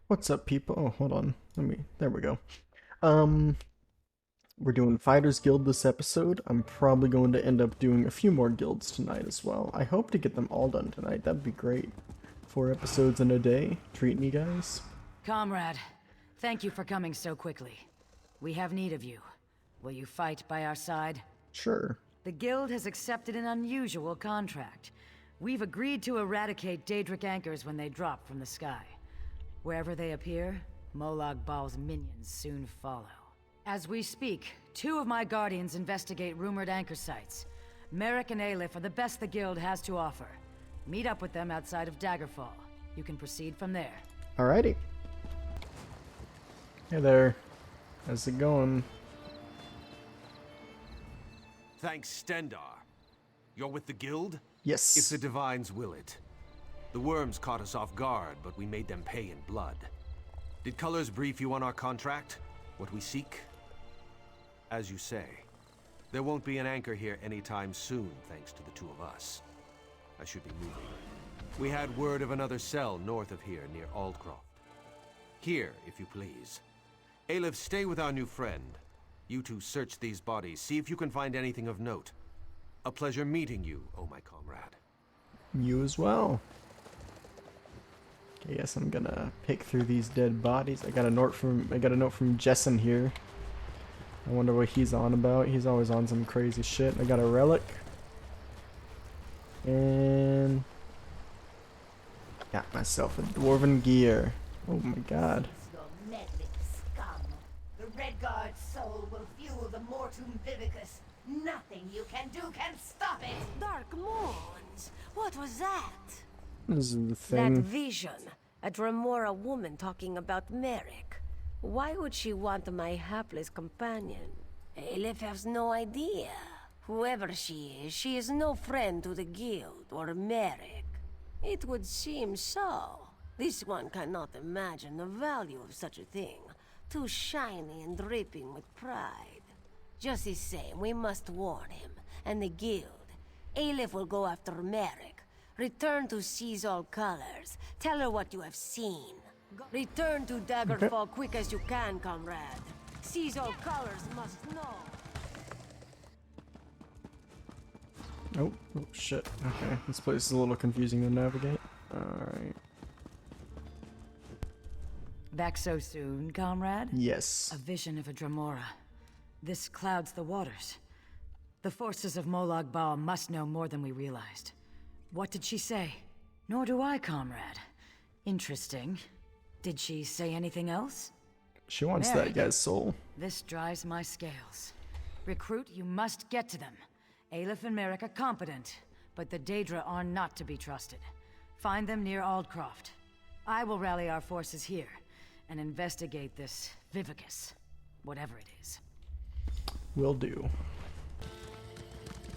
What's up, people? Oh, hold on. There we go. Um, we're doing Fighters Guild this episode. I'm probably going to end up doing a few more guilds tonight as well. I hope to get them all done tonight. That'd be great. 4 episodes in a day. Treat me, guys. Comrade, thank you for coming so quickly. We have need of you. Will you fight by our side? Sure. The Guild has accepted an unusual contract. We've agreed to eradicate Daedric anchors when they drop from the sky. Wherever they appear, Molag Bal's minions soon follow. As we speak, 2 of my guardians investigate rumored anchor sites. Merrick and Aleph are the best the Guild has to offer. Meet up with them outside of Daggerfall. You can proceed from there. Alrighty. Hey there. How's it going? Thanks, Stendar. You're with the Guild? Yes. If the Divines will it. The worms caught us off guard, but we made them pay in blood. Did Colors brief you on our contract? What we seek? As you say, there won't be an anchor here anytime soon, thanks to the 2 of us. I should be moving. We had word of another cell north of here, near Aldcroft. Here, if you please. Aleph, stay with our new friend. You 2 search these bodies, see if you can find anything of note. A pleasure meeting you, oh my comrade. You as well. Okay, yes, I'm gonna pick through these dead bodies. I got a note from Jessen here. I wonder what he's on about. He's always on some crazy shit. I got a relic. And got myself a dwarven gear. Oh my god. Your meddling scum. The Red Guard's soul will fuel the Mortum Vivicus. Nothing you can do can stop it. Dark Moons. What was that? This is the That thing. vision. A Dremora woman talking about Merrick. Why would she want my hapless companion? Aleph has no idea. Whoever she is no friend to the Guild or Merrick. It would seem so. This one cannot imagine the value of such a thing. Too shiny and dripping with pride. Just the same, we must warn him, and the Guild. Aleph will go after Merrick. Return to Seize All Colors. Tell her what you have seen. Return to Daggerfall quick as you can, comrade. Seize All Colors must know. Oh shit. Okay, this place is a little confusing to navigate. Alright. Back so soon, comrade? Yes. A vision of a Dremora. This clouds the waters. The forces of Molag Bal must know more than we realized. What did she say? Nor do I, comrade. Interesting. Did she say anything else? She wants Merrick. that guy's soul. This dries my scales. Recruit, you must get to them. Aleph and Merrick are competent, but the Daedra are not to be trusted. Find them near Aldcroft. I will rally our forces here and investigate this Vivicus, whatever it is. Will do.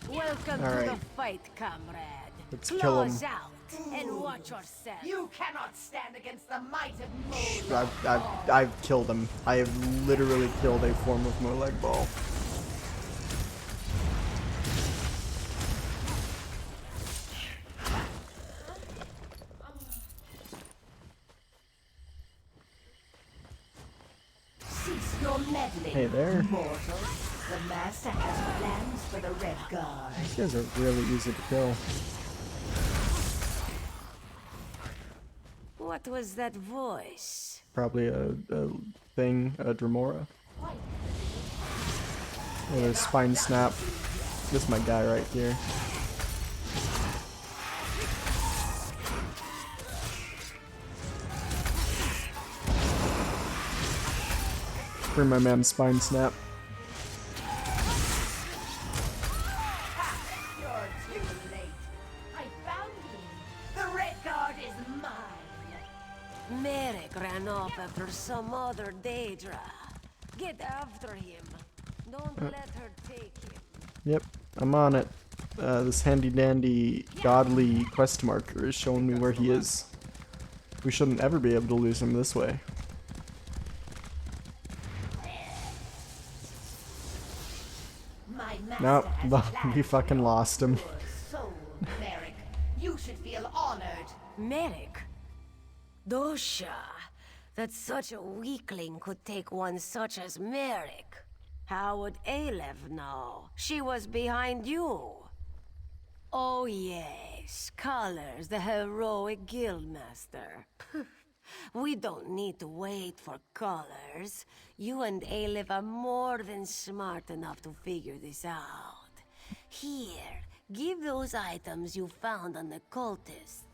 Welcome All to right. the fight, comrade. Let's kill him. Claws out and watch yourself. You cannot stand against the might of Molag. I've killed him. I have literally killed a form of Molag Bal. Cease your meddling. Hey there. Mortals. The Master has plans for the Red Guard. These guys are really easy to kill. What was that voice? Probably a thing, a Dremora. Oh, there's Spine Snap. This is my guy right here. For my man Spine Snap. You're too late. I found him. The Red Guard is mine. Merrick ran off after some other Daedra. Get after him. Don't let her take him. Yep, I'm on it. This handy dandy godly quest marker is showing me where he is. We shouldn't ever be able to lose him this way. My master Nope, has well, plans we for fucking your lost him. pure soul, Merrick. You should feel honored. Merrick? Dosha. that such a weakling could take one such as Merrick. How would Aleph know? She was behind you. Oh yes, Colors, the heroic guildmaster. We don't need to wait for Colors. You and Aleph are more than smart enough to figure this out. Here, give those items you found on the cultists.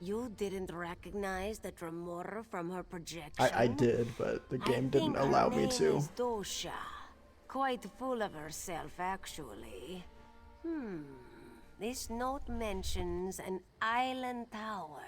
You didn't recognize the Tremora from her projection? I did, but the game didn't allow me I think her to. name is Dosha. Quite full of herself, actually. This note mentions an island tower.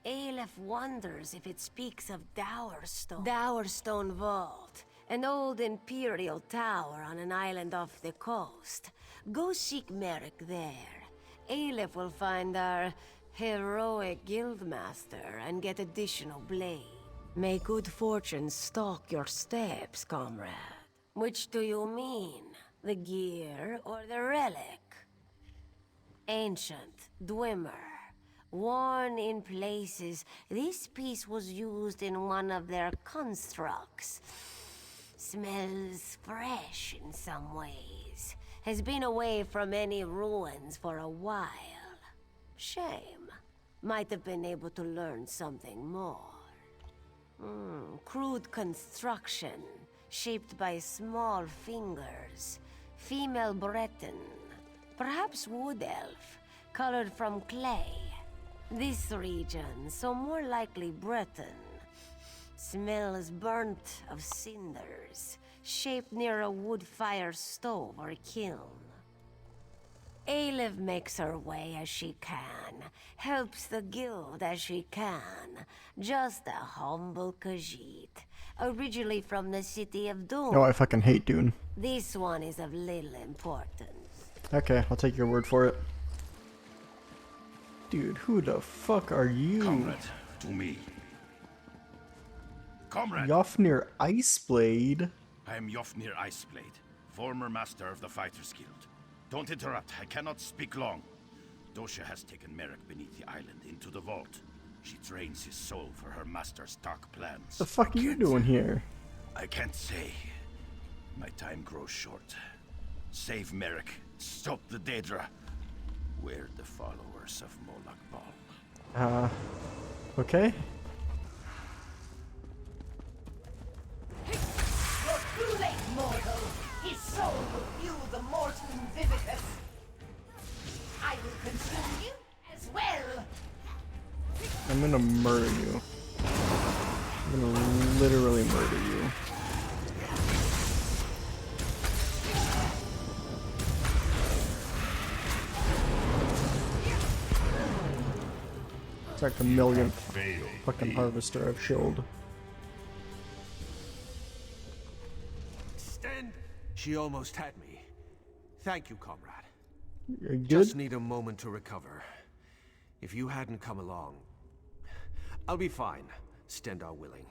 Aleph wonders if it speaks of Dowerstone. Dowerstone Vault, an old imperial tower on an island off the coast. Go seek Merrick there. Aleph will find our heroic guildmaster and get additional blade. May good fortune stalk your steps, comrade. Which do you mean? The gear or the relic? Ancient, Dwemer. Worn in places, this piece was used in one of their constructs. Smells fresh in some ways. Has been away from any ruins for a while. Shame. Might have been able to learn something more. Crude construction, shaped by small fingers. Female Breton. Perhaps wood elf, colored from clay. This region, so more likely Breton. Smells burnt of cinders, shaped near a wood fire stove or kiln. Aleph makes her way as she can, helps the guild as she can. Just a humble Khajiit, originally from the city of Doom. Oh, I fucking hate Dune. This one is of little importance. Okay, I'll take your word for it. Dude, who the fuck are you? Comrade, to me. Comrade! Yofnir Iceblade? I am Yofnir Iceblade, former master of the Fighters Guild. Don't interrupt, I cannot speak long. Dosha has taken Merrick beneath the island into the vault. She trains his soul for her master's dark plans. The fuck are you doing here? I can't say. My time grows short. Save Merrick. Stop the Daedra. We're the followers of Molag Bal. Okay. You're too late, mortal. His soul will fuel the Mortum Vivicus. I will consume you as well. I'm gonna murder you. I'm gonna literally murder you. It's like the millionth fucking harvester I've killed. Stand! She almost had me. Thank you, comrade. You're good? Just need a moment to recover. If you hadn't come along... I'll be fine, Stendar willing.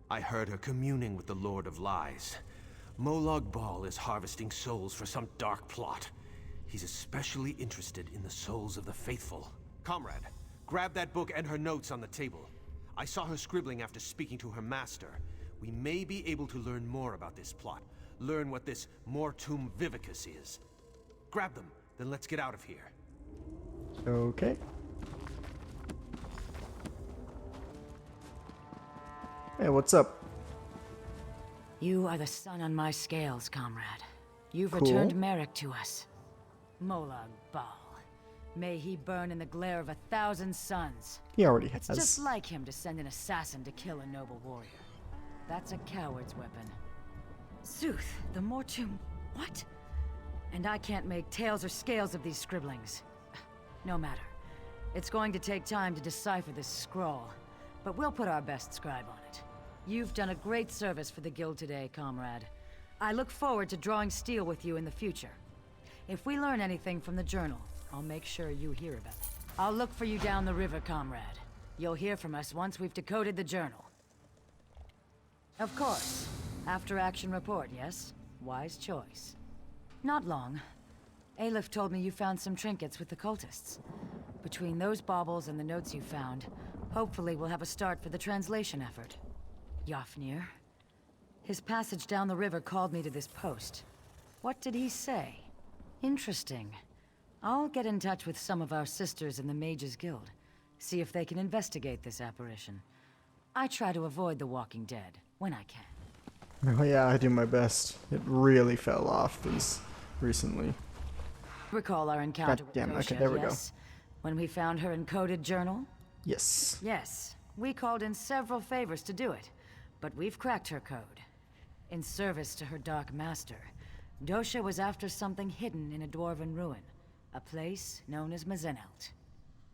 I heard her communing with the Lord of Lies. Molag Bal is harvesting souls for some dark plot. He's especially interested in the souls of the faithful. Comrade, grab that book and her notes on the table. I saw her scribbling after speaking to her master. We may be able to learn more about this plot. Learn what this Mortum Vivicus is. Grab them, then let's get out of here. Okay. Hey, what's up? You are the sun on my scales, comrade. You've Cool. returned Merrick to us. Molag Bal. May he burn in the glare of 1,000 suns. He already It's has. just like him to send an assassin to kill a noble warrior. That's a coward's weapon. Sooth, the Mortum... what? And I can't make tails or scales of these scribblings. No matter. It's going to take time to decipher this scroll, but we'll put our best scribe on it. You've done a great service for the guild today, comrade. I look forward to drawing steel with you in the future. If we learn anything from the journal, I'll make sure you hear about it. I'll look for you down the river, comrade. You'll hear from us once we've decoded the journal. Of course. After action report, yes? Wise choice. Not long. Aleph told me you found some trinkets with the cultists. Between those baubles and the notes you found, hopefully we'll have a start for the translation effort. Yafnir. His passage down the river called me to this post. What did he say? Interesting. I'll get in touch with some of our sisters in the Mages Guild. See if they can investigate this apparition. I try to avoid the Walking Dead when I can. Oh yeah, I do my best. It really fell off these recently. Recall our encounter God damn, with okay, Dosha, there we go. yes? When we found her encoded journal? Yes. Yes. We called in several favors to do it, but we've cracked her code. In service to her Dark Master, Dosha was after something hidden in a dwarven ruin, a place known as Mazenelt.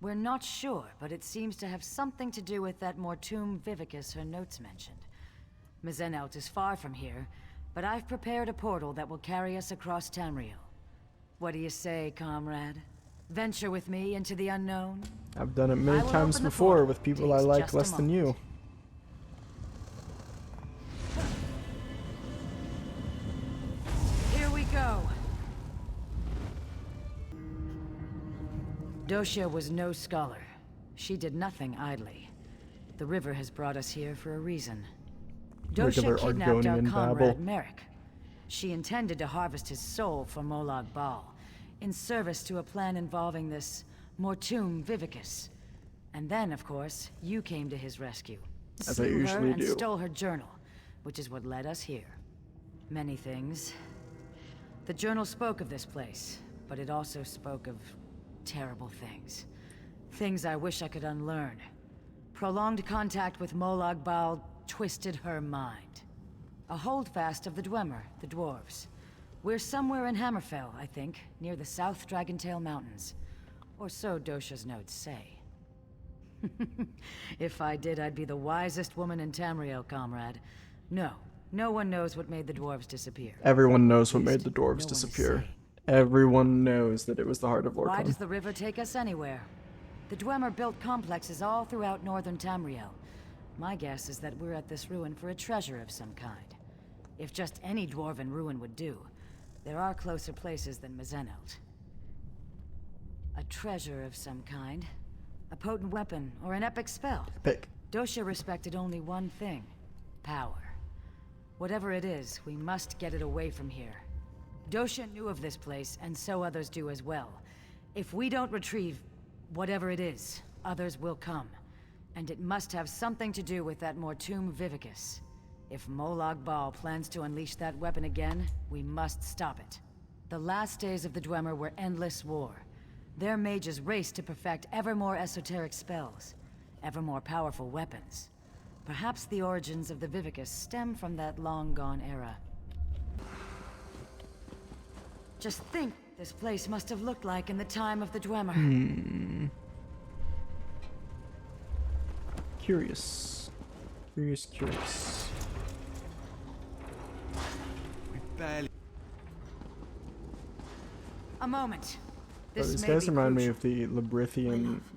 We're not sure, but it seems to have something to do with that Mortum Vivicus her notes mentioned. Mazenelt is far from here, but I've prepared a portal that will carry us across Tamriel. What do you say, comrade? Venture with me into the unknown? I've done it I many will times open the before portal. with people I Takes like just a less than you. moment. Here we go. Dosha was no scholar. She did nothing idly. The river has brought us here for a reason. Regular Dosha kidnapped our Argonian comrade babble. Merrick. She intended to harvest his soul for Molag Bal, in service to a plan involving this Mortum Vivicus. And then, of course, you came to his rescue. As I Slew her usually and do. stole her journal, which is what led us here. Many things. The journal spoke of this place, but it also spoke of terrible things. Things I wish I could unlearn. Prolonged contact with Molag Bal twisted her mind. A holdfast of the Dwemer, the dwarves. We're somewhere in Hammerfell, I think, near the South Dragontail Mountains. Or so Dosha's notes say. If I did, I'd be the wisest woman in Tamriel, comrade. No, no one knows what made the dwarves disappear. Everyone knows what At made least, the no one dwarves is disappear. saying. Everyone knows that it was the heart of Why Orkhan. does the river take us anywhere? The Dwemer built complexes all throughout northern Tamriel. My guess is that we're at this ruin for a treasure of some kind. If just any dwarven ruin would do, there are closer places than Mazenelt. A treasure of some kind. A potent weapon, or an epic spell. Pick. Dosha respected only one thing. Power. Whatever it is, we must get it away from here. Dosha knew of this place, and so others do as well. If we don't retrieve whatever it is, others will come. And it must have something to do with that Mortum Vivicus. If Molag Bal plans to unleash that weapon again, we must stop it. The last days of the Dwemer were endless war. Their mages raced to perfect ever more esoteric spells, ever more powerful weapons. Perhaps the origins of the Vivicus stem from that long-gone era. Just think what this place must have looked like in the time of the Dwemer. Curious. Curious. We barely... A moment. Oh, This these may guys be remind me crucial. of the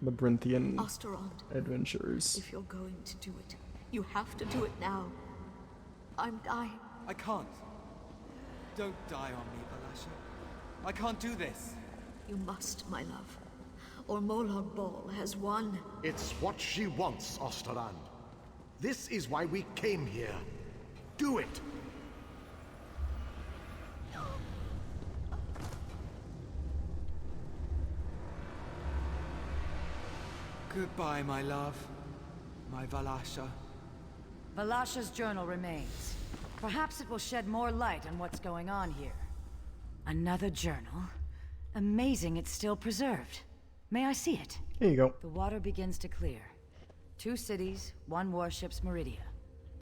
labyrinthian Osterond, adventures. if you're going to do it, you have to do it now. I'm dying. I can't. Don't die on me, Balasha. I can't do this. You must, my love. Or Molag Bal has won. It's what she wants, Osterand. This is why we came here. Do it! Goodbye, my love. My Valasha. Valasha's journal remains. Perhaps it will shed more light on what's going on here. Another journal? Amazing it's still preserved. May I see it? Here you go. The water begins to clear. 2 cities, 1 warship's Meridia.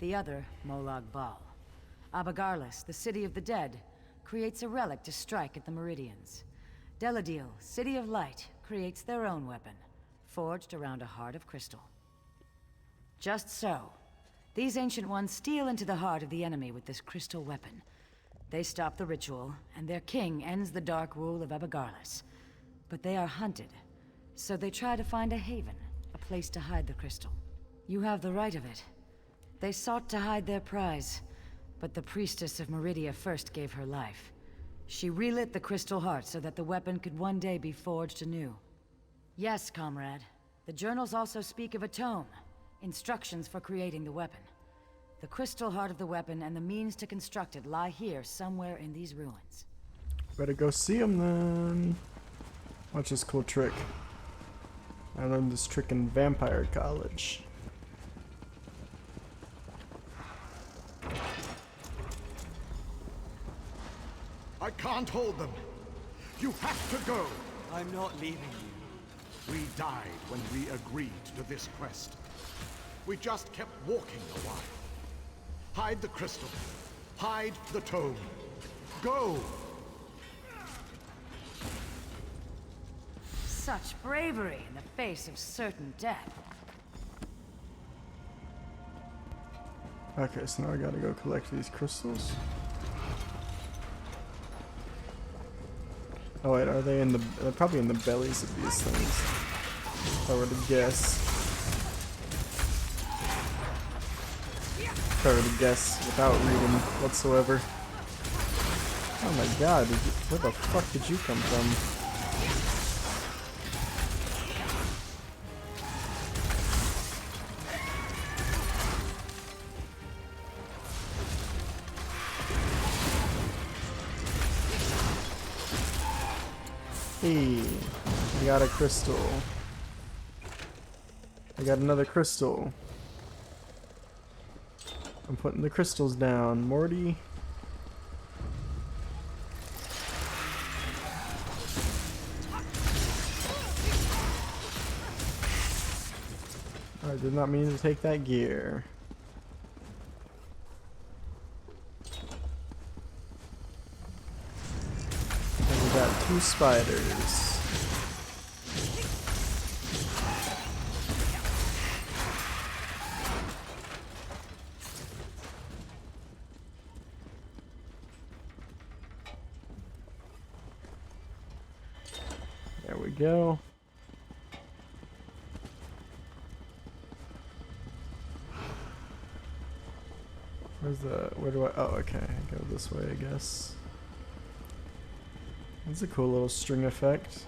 The other, Molag Bal. Abagarlis, the city of the dead, creates a relic to strike at the Meridians. Deladil, City of Light, creates their own weapon, forged around a heart of crystal. Just so. These Ancient Ones steal into the heart of the enemy with this crystal weapon. They stop the ritual, and their king ends the dark rule of Abagarlis. But they are hunted, so they try to find a haven, a place to hide the crystal. You have the right of it. They sought to hide their prize, but the priestess of Meridia first gave her life. She relit the crystal heart so that the weapon could one day be forged anew. Yes, comrade. The journals also speak of a tome, instructions for creating the weapon. The crystal heart of the weapon and the means to construct it lie here somewhere in these ruins. Better go see him then. Watch this cool trick. I learned this trick in Vampire College. I can't hold them. You have to go. I'm not leaving you. We died when we agreed to this quest. We just kept walking a while. Hide the crystal. Hide the tome. Go! Such bravery in the face of certain death. Okay, so now I gotta go collect these crystals. Oh wait, are they in the... They're probably in the bellies of these things. If I were to guess. If I were to guess without reading whatsoever. Oh my god, where the fuck did you come from? Hey, I got a crystal. I got another crystal. I'm putting the crystals down. Morty. I did not mean to take that gear. And we got 2 spiders. There we go. Where's the... where do I... oh, okay. I go this way, I guess. That's a cool little string effect.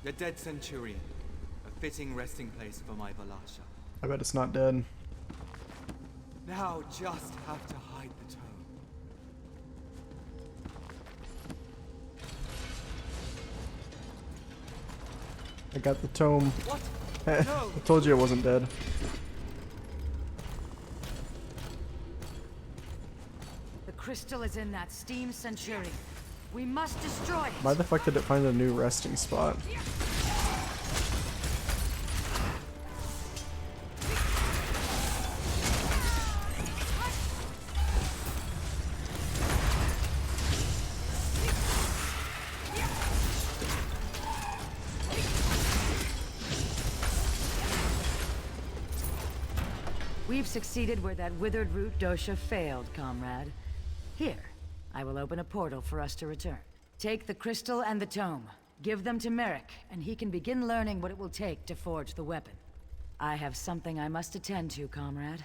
The dead Centurion. A fitting resting place for my Balasha. I bet it's not dead. Now just have to hide the tome. I got the tome. What? I No! told you it wasn't dead. The crystal is in that steam Centurion. We must destroy it. Why the fuck did it find a new resting spot? We've succeeded where that withered root dosha failed, comrade. Here, I will open a portal for us to return. Take the crystal and the tome. Give them to Merrick, and he can begin learning what it will take to forge the weapon. I have something I must attend to, comrade.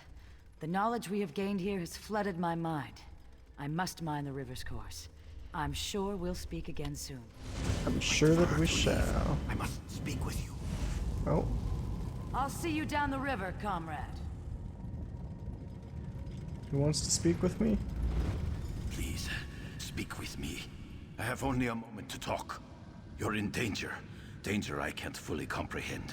The knowledge we have gained here has flooded my mind. I must mind the river's course. I'm sure we'll speak again soon. I'm sure that we shall. I must speak with you. Oh, I'll see you down the river, comrade. who wants to speak with me? Please, speak with me. I have only a moment to talk. You're in danger. Danger I can't fully comprehend.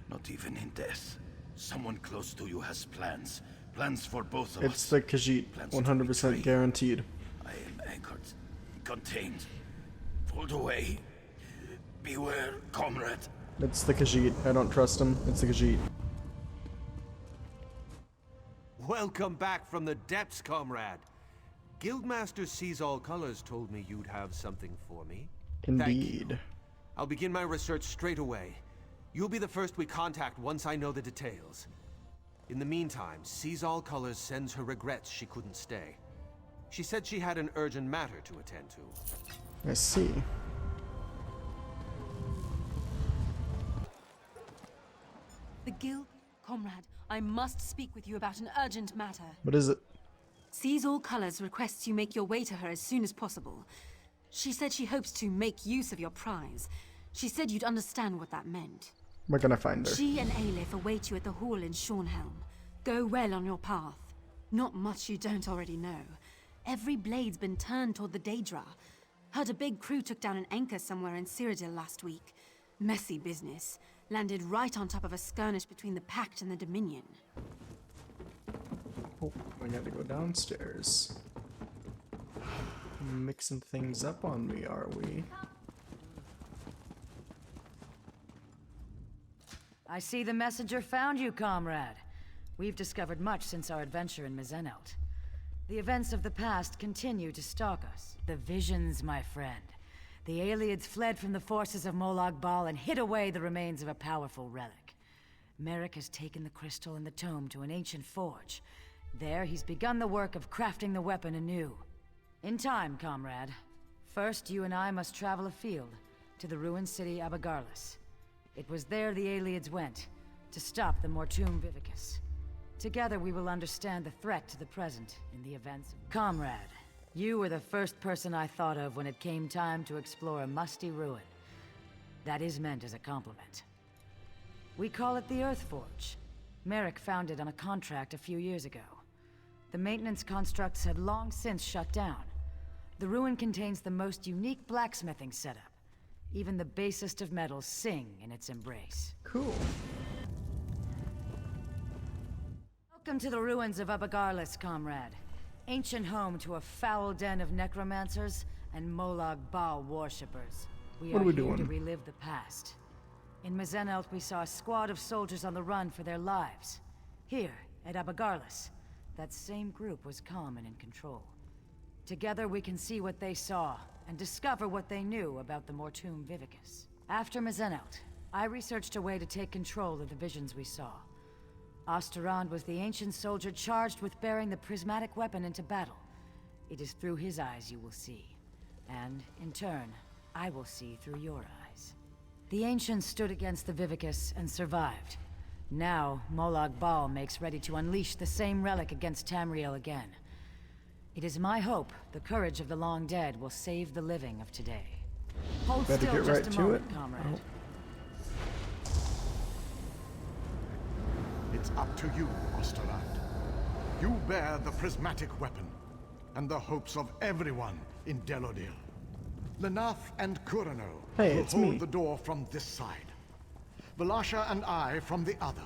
Not even in death. Someone close to you has plans. Plans for both of us. It's the Khajiit. Plans to 100% betray. guaranteed. I am anchored. Contained. Pulled away. Beware, comrade. It's the Khajiit. I don't trust him. It's the Khajiit. Welcome back from the depths, comrade. Guildmaster Sees All Colors told me you'd have something for me. Thank you. Indeed. I'll begin my research straight away. You'll be the first we contact once I know the details. In the meantime, Sees All Colors sends her regrets she couldn't stay. She said she had an urgent matter to attend to. I see. The guild? Comrade, I must speak with you about an urgent matter. What is it? Sees All Colors requests you make your way to her as soon as possible. She said she hopes to make use of your prize. She said you'd understand what that meant. We're gonna find her. She and Aleph await you at the hall in Shornhelm. Go well on your path. Not much you don't already know. Every blade's been turned toward the Daedra. Heard a big crew took down an anchor somewhere in Cyrodiil last week. Messy business. Landed right on top of a skirmish between the Pact and the Dominion. Oh, we gotta go downstairs. Mixing things up on me, are we? I see the messenger found you, comrade. We've discovered much since our adventure in Mizenelt. The events of the past continue to stalk us. The visions, my friend. The Aelids fled from the forces of Molag Bal and hid away the remains of a powerful relic. Merrick has taken the crystal and the tome to an ancient forge. There, he's begun the work of crafting the weapon anew. In time, comrade. First, you and I must travel afield, to the ruined city Abagarlis. It was there the Aelids went, to stop the Mortum Vivicus. Together we will understand the threat to the present in the events of... Comrade, you were the first person I thought of when it came time to explore a musty ruin. That is meant as a compliment. We call it the Earthforge. Merrick found it on a contract a few years ago. The maintenance constructs had long since shut down. The ruin contains the most unique blacksmithing setup. Even the basest of metals sing in its embrace. Cool. Welcome to the ruins of Abagarlis, comrade. Ancient home to a foul den of necromancers and Molag Bal worshippers. We What are are we here doing? to relive the past. In Mizenelt, we saw a squad of soldiers on the run for their lives. Here, at Abagarlis, that same group was calm and in control. Together we can see what they saw, and discover what they knew about the Mortum Vivicus. After Mizenelt, I researched a way to take control of the visions we saw. Osterand was the ancient soldier charged with bearing the prismatic weapon into battle. It is through his eyes you will see. And, in turn, I will see through your eyes. The ancients stood against the Vivicus and survived. Now, Molag Bal makes ready to unleash the same relic against Tamriel again. It is my hope the courage of the long dead will save the living of today. Hold Better still get just right a to moment, it. comrade. Oh. It's up to you, Osterland. You bear the prismatic weapon, and the hopes of everyone in Delodil. Lenath and Kurano Hey, will it's hold me. the door from this side. Valasha and I from the other.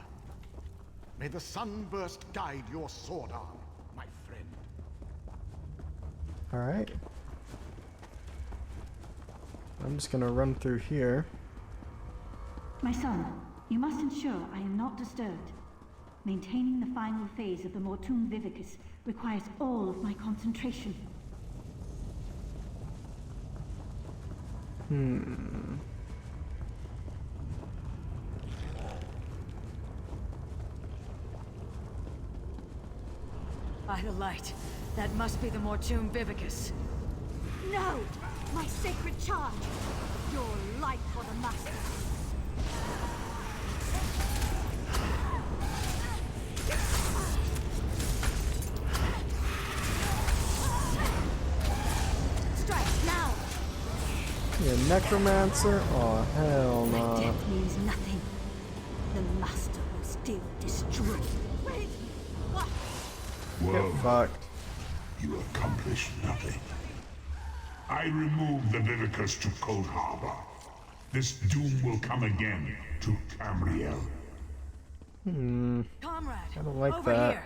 May the sunburst guide your sword arm, my friend. Alright. I'm just gonna run through here. My son, you must ensure I am not disturbed. Maintaining the final phase of the Mortum Vivicus requires all of my concentration. By the light, that must be the Mortum Vivicus. No! My sacred charge! Your life for the Master! Strike now! You necromancer? Oh, hell My no. death means nothing. The Master will still destroy. Wait! What? Get fucked. You accomplished nothing. I removed the Vivicus to Cold Harbor. This doom will come again to Tamriel. Comrade, I don't like over that. here.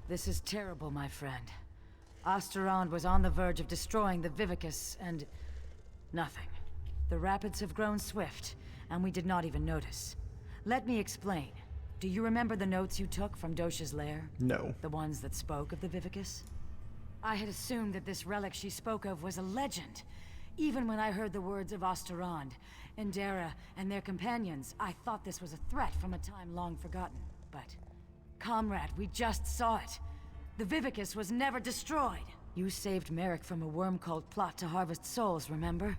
This is terrible, my friend. Osterand was on the verge of destroying the Vivicus, and... nothing. The rapids have grown swift, and we did not even notice. Let me explain. Do you remember the notes you took from Dosha's lair? No. The ones that spoke of the Vivicus? I had assumed that this relic she spoke of was a legend. Even when I heard the words of Osterand, Endera, and their companions, I thought this was a threat from a time long forgotten. But, comrade, we just saw it. The Vivicus was never destroyed. You saved Merrick from a worm-cult plot to harvest souls, remember?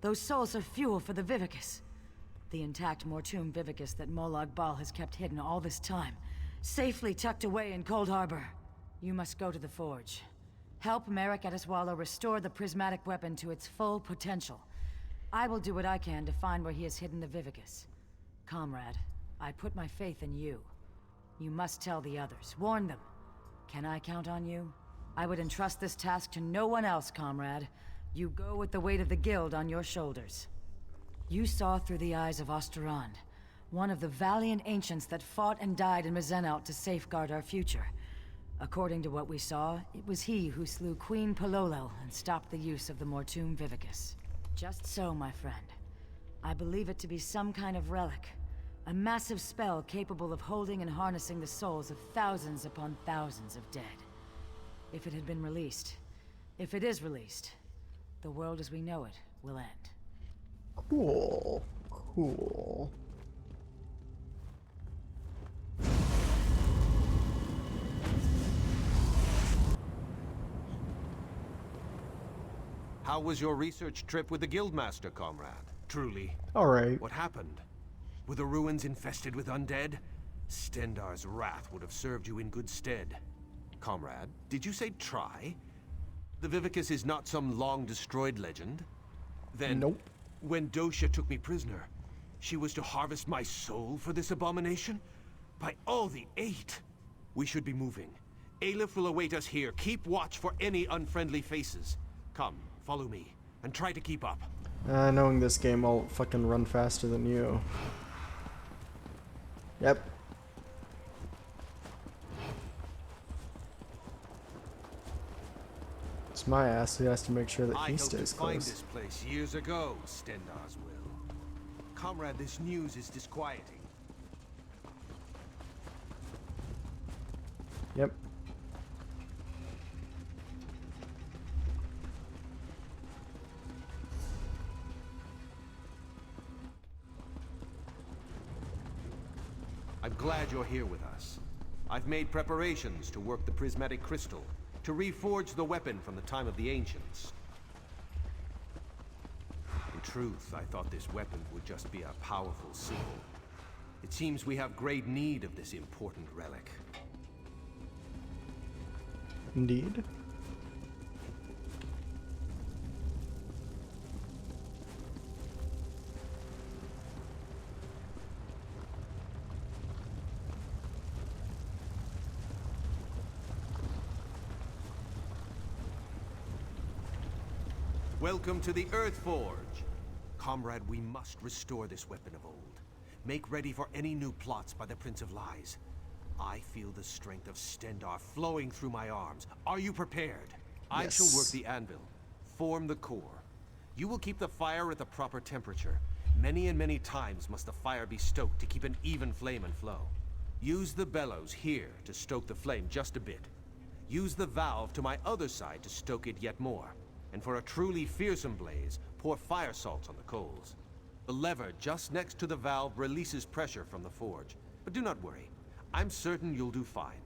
Those souls are fuel for the Vivicus. The intact Mortum Vivicus that Molag Bal has kept hidden all this time, safely tucked away in Cold Harbor. You must go to the forge. Help Merrick Adeswalo restore the prismatic weapon to its full potential. I will do what I can to find where he has hidden the Vivicus. Comrade, I put my faith in you. You must tell the others. Warn them. Can I count on you? I would entrust this task to no one else, comrade. You go with the weight of the Guild on your shoulders. You saw through the eyes of Osterrand, one of the valiant ancients that fought and died in Mazenalt to safeguard our future. According to what we saw, it was he who slew Queen Pololo and stopped the use of the Mortum Vivicus. Just so, my friend. I believe it to be some kind of relic. A massive spell capable of holding and harnessing the souls of thousands upon thousands of dead. If it had been released, if it is released, the world as we know it will end. Cool. Cool. How was your research trip with the Guildmaster, comrade? Truly. Alright. What happened? Were the ruins infested with undead? Stendar's wrath would have served you in good stead. Comrade, did you say try? The Vivicus is not some long-destroyed legend? Then, nope. When Dosha took me prisoner, she was to harvest my soul for this abomination? By all the eight! We should be moving. Aleph will await us here. Keep watch for any unfriendly faces. Come, follow me, and try to keep up. Knowing this game, I'll fucking run faster than you. Yep. It's my ass who has to make sure that he stays I helped close. find this place years ago, Stendar's will. Comrade, this news is disquieting. Yep. I'm glad you're here with us. I've made preparations to work the prismatic crystal, to reforge the weapon from the time of the ancients. In truth, I thought this weapon would just be a powerful symbol. It seems we have great need of this important relic. Indeed. Welcome to the Earthforge. Comrade, we must restore this weapon of old. Make ready for any new plots by the Prince of Lies. I feel the strength of Stendar flowing through my arms. Are you prepared? Yes. I shall work the anvil, form the core. You will keep the fire at the proper temperature. Many and many times must the fire be stoked to keep an even flame and flow. Use the bellows here to stoke the flame just a bit. Use the valve to my other side to stoke it yet more. And for a truly fearsome blaze, pour fire salts on the coals. The lever just next to the valve releases pressure from the forge. But do not worry. I'm certain you'll do fine.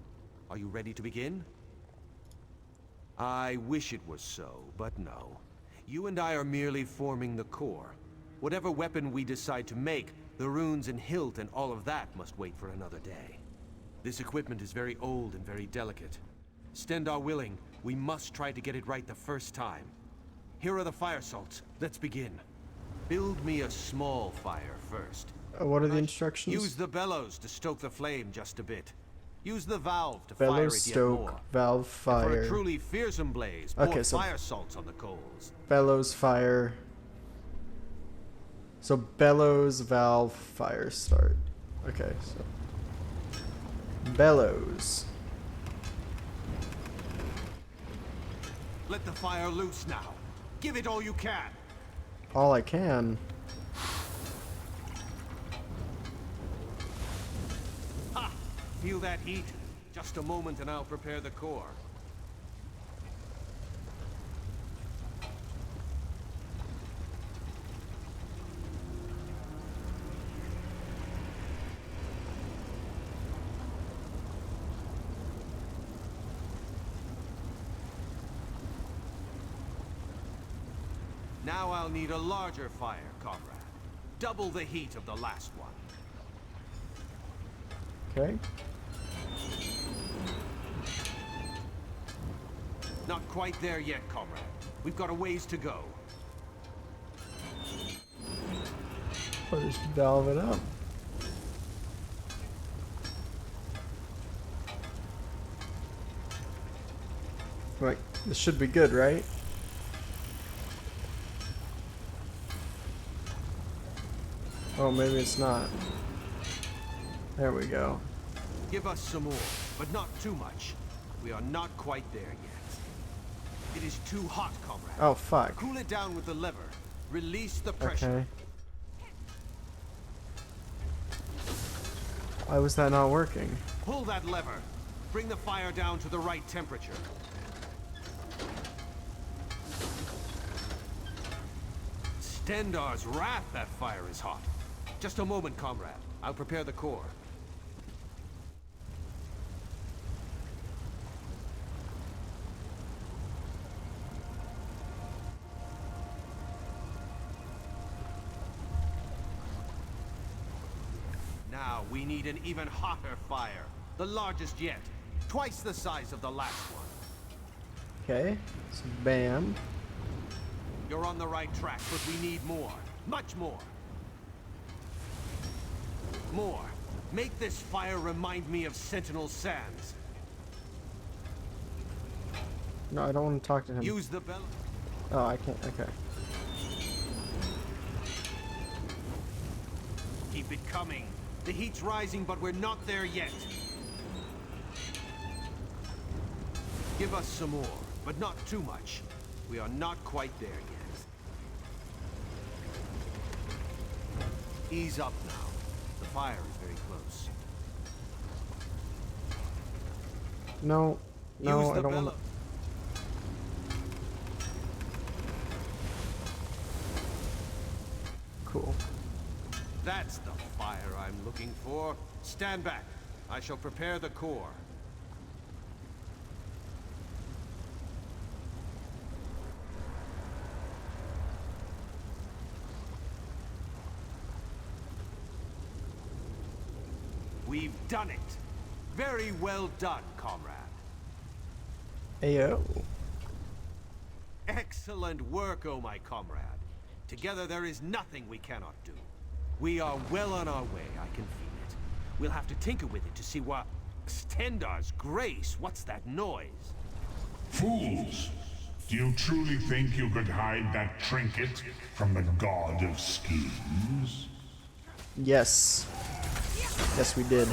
Are you ready to begin? I wish it was so, but no. You and I are merely forming the core. Whatever weapon we decide to make, the runes and hilt and all of that must wait for another day. This equipment is very old and very delicate. Stendar willing, we must try to get it right the first time. Here are the fire salts. Let's begin. Build me a small fire first. What are the instructions? Use the bellows to stoke the flame just a bit. Use the valve to bellows, fire it stoke, yet more. valve, fire. And for a truly fearsome blaze, pour okay, so fire salts on the coals. Bellows, fire. So bellows, valve, fire, start. Okay, so bellows. Let the fire loose now. Give it all you can. All I can. Ha! Feel that heat? Just a moment and I'll prepare the core. Now I'll need a larger fire, comrade. Double the heat of the last one. Okay. Not quite there yet, comrade. We've got a ways to go. I'll just valve it up. Right, this should be good, right? Oh, maybe it's not. There we go. Give us some more, but not too much. We are not quite there yet. It is too hot, comrade. Oh, fuck. Cool it down with the lever. Release the pressure. Okay. Why was that not working? Pull that lever. Bring the fire down to the right temperature. Stendar's wrath, that fire is hot. Just a moment, comrade. I'll prepare the core. Now we need an even hotter fire. The largest yet. Twice the size of the last one. Okay, so bam. You're on the right track, but we need more. Much more. More. Make this fire remind me of Sentinel Sands. No, I don't want to talk to him. Use the bell. Oh, I can't. Okay. Keep it coming. The heat's rising, but we're not there yet. Give us some more, but not too much. We are not quite there yet. Ease up now. The fire is very close. No, no, Use I the don't bellows. want to. Cool. That's the fire I'm looking for. Stand back. I shall prepare the core. We've done it. Very well done, comrade. Ayo. Excellent work, oh my comrade. Together there is nothing we cannot do. We are well on our way, I can feel it. We'll have to tinker with it to see what... Stendar's grace, what's that noise? Fools! Do you truly think you could hide that trinket from the god of schemes? Yes. Yes, we did.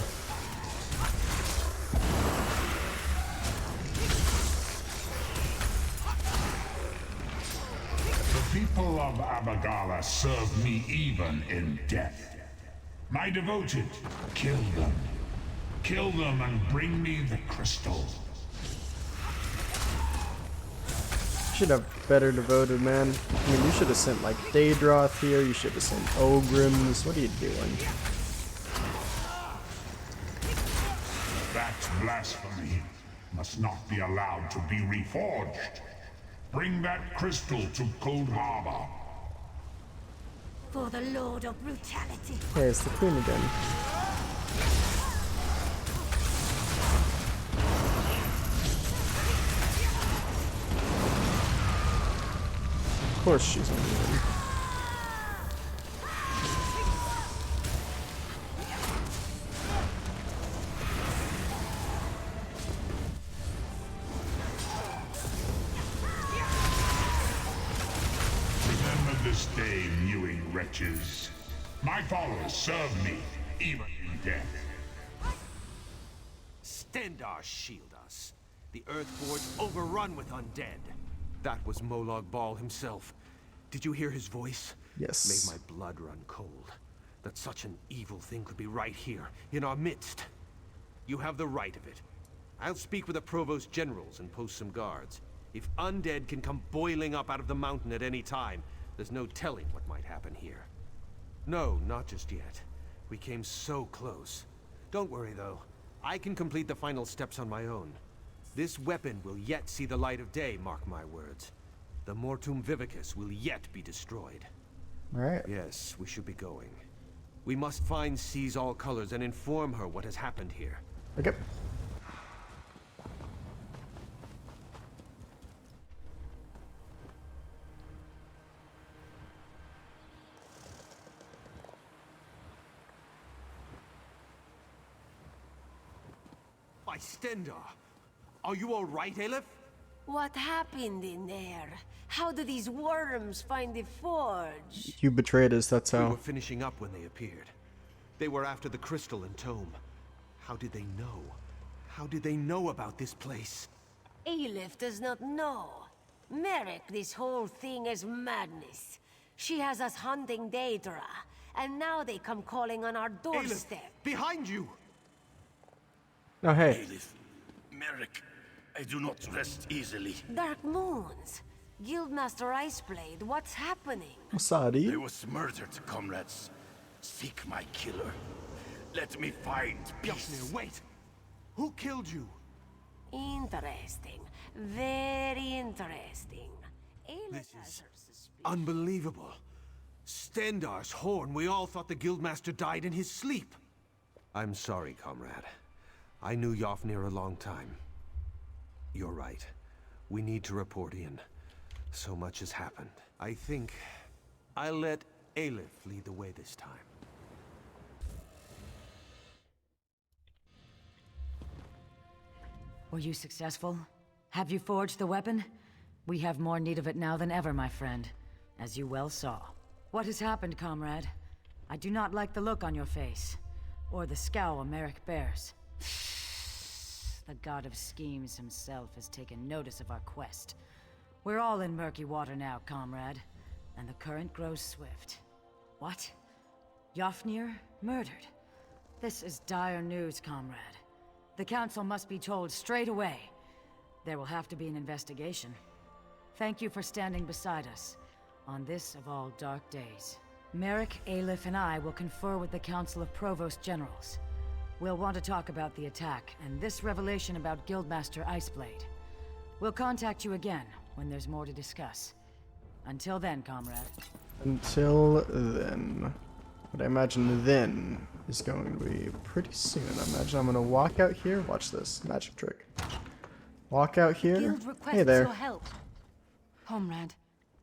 The people of Abagala serve me even in death. My devoted, kill them. Kill them and bring me the crystal. Should have better devoted, man. I mean, you should have sent like Daedroth here. You should have sent Ogrims. What are you doing? That blasphemy must not be allowed to be reforged. Bring that crystal to Cold Harbor. For the Lord of Brutality. Hey, it's the Queen again. Of course she's on the win. Remember this day, mewing wretches. My followers serve me, even in death. Stendar shield us. The Earthboard's overrun with undead. That was Molag Bal himself. Did you hear his voice? Yes. Made my blood run cold. That such an evil thing could be right here, in our midst. You have the right of it. I'll speak with the Provost Generals and post some guards. If undead can come boiling up out of the mountain at any time, there's no telling what might happen here. No, not just yet. We came so close. Don't worry, though. I can complete the final steps on my own. This weapon will yet see the light of day, mark my words. The Mortum Vivicus will yet be destroyed. Alright. Yes, we should be going. We must find Seize All Colors and inform her what has happened here. Okay. By Stendar. Are you all right, Aleph? What happened in there? How did these worms find the forge? You betrayed us, that's We how. were finishing up when they appeared. They were after the crystal and tome. How did they know? How did they know about this place? Aleph does not know. Merrick, this whole thing is madness. She has us hunting Daedra, and now they come calling on our doorstep. Aleph, behind you! Oh, hey. Aleph, Merrick, I do not rest easily. Dark Moons. Guildmaster Iceblade, what's happening? Sadi. I was murdered, comrades. Seek my killer. Let me find peace. Yasnir, wait! Who killed you? Interesting. Very interesting. This is unbelievable. Stendar's horn. We all thought the Guildmaster died in his sleep. I'm sorry, comrade. I knew Yofnir a long time. You're right. We need to report in. So much has happened. I think I'll let Aleph lead the way this time. Were you successful? Have you forged the weapon? We have more need of it now than ever, my friend, as you well saw. What has happened, comrade? I do not like the look on your face, or the scowl Merrick bears. The god of schemes himself has taken notice of our quest. We're all in murky water now, comrade, and the current grows swift. What? Yofnir murdered? This is dire news, comrade. The Council must be told straight away. There will have to be an investigation. Thank you for standing beside us on this of all dark days. Merrick, Aleph, and I will confer with the Council of Provost Generals. We'll want to talk about the attack and this revelation about Guildmaster Iceblade. We'll contact you again when there's more to discuss. Until then, comrade. Until then. What I imagine then is going to be pretty soon. I imagine I'm going to walk out here. Watch this. Magic trick. Walk out here. Guild requests Hey there. your help. Comrade,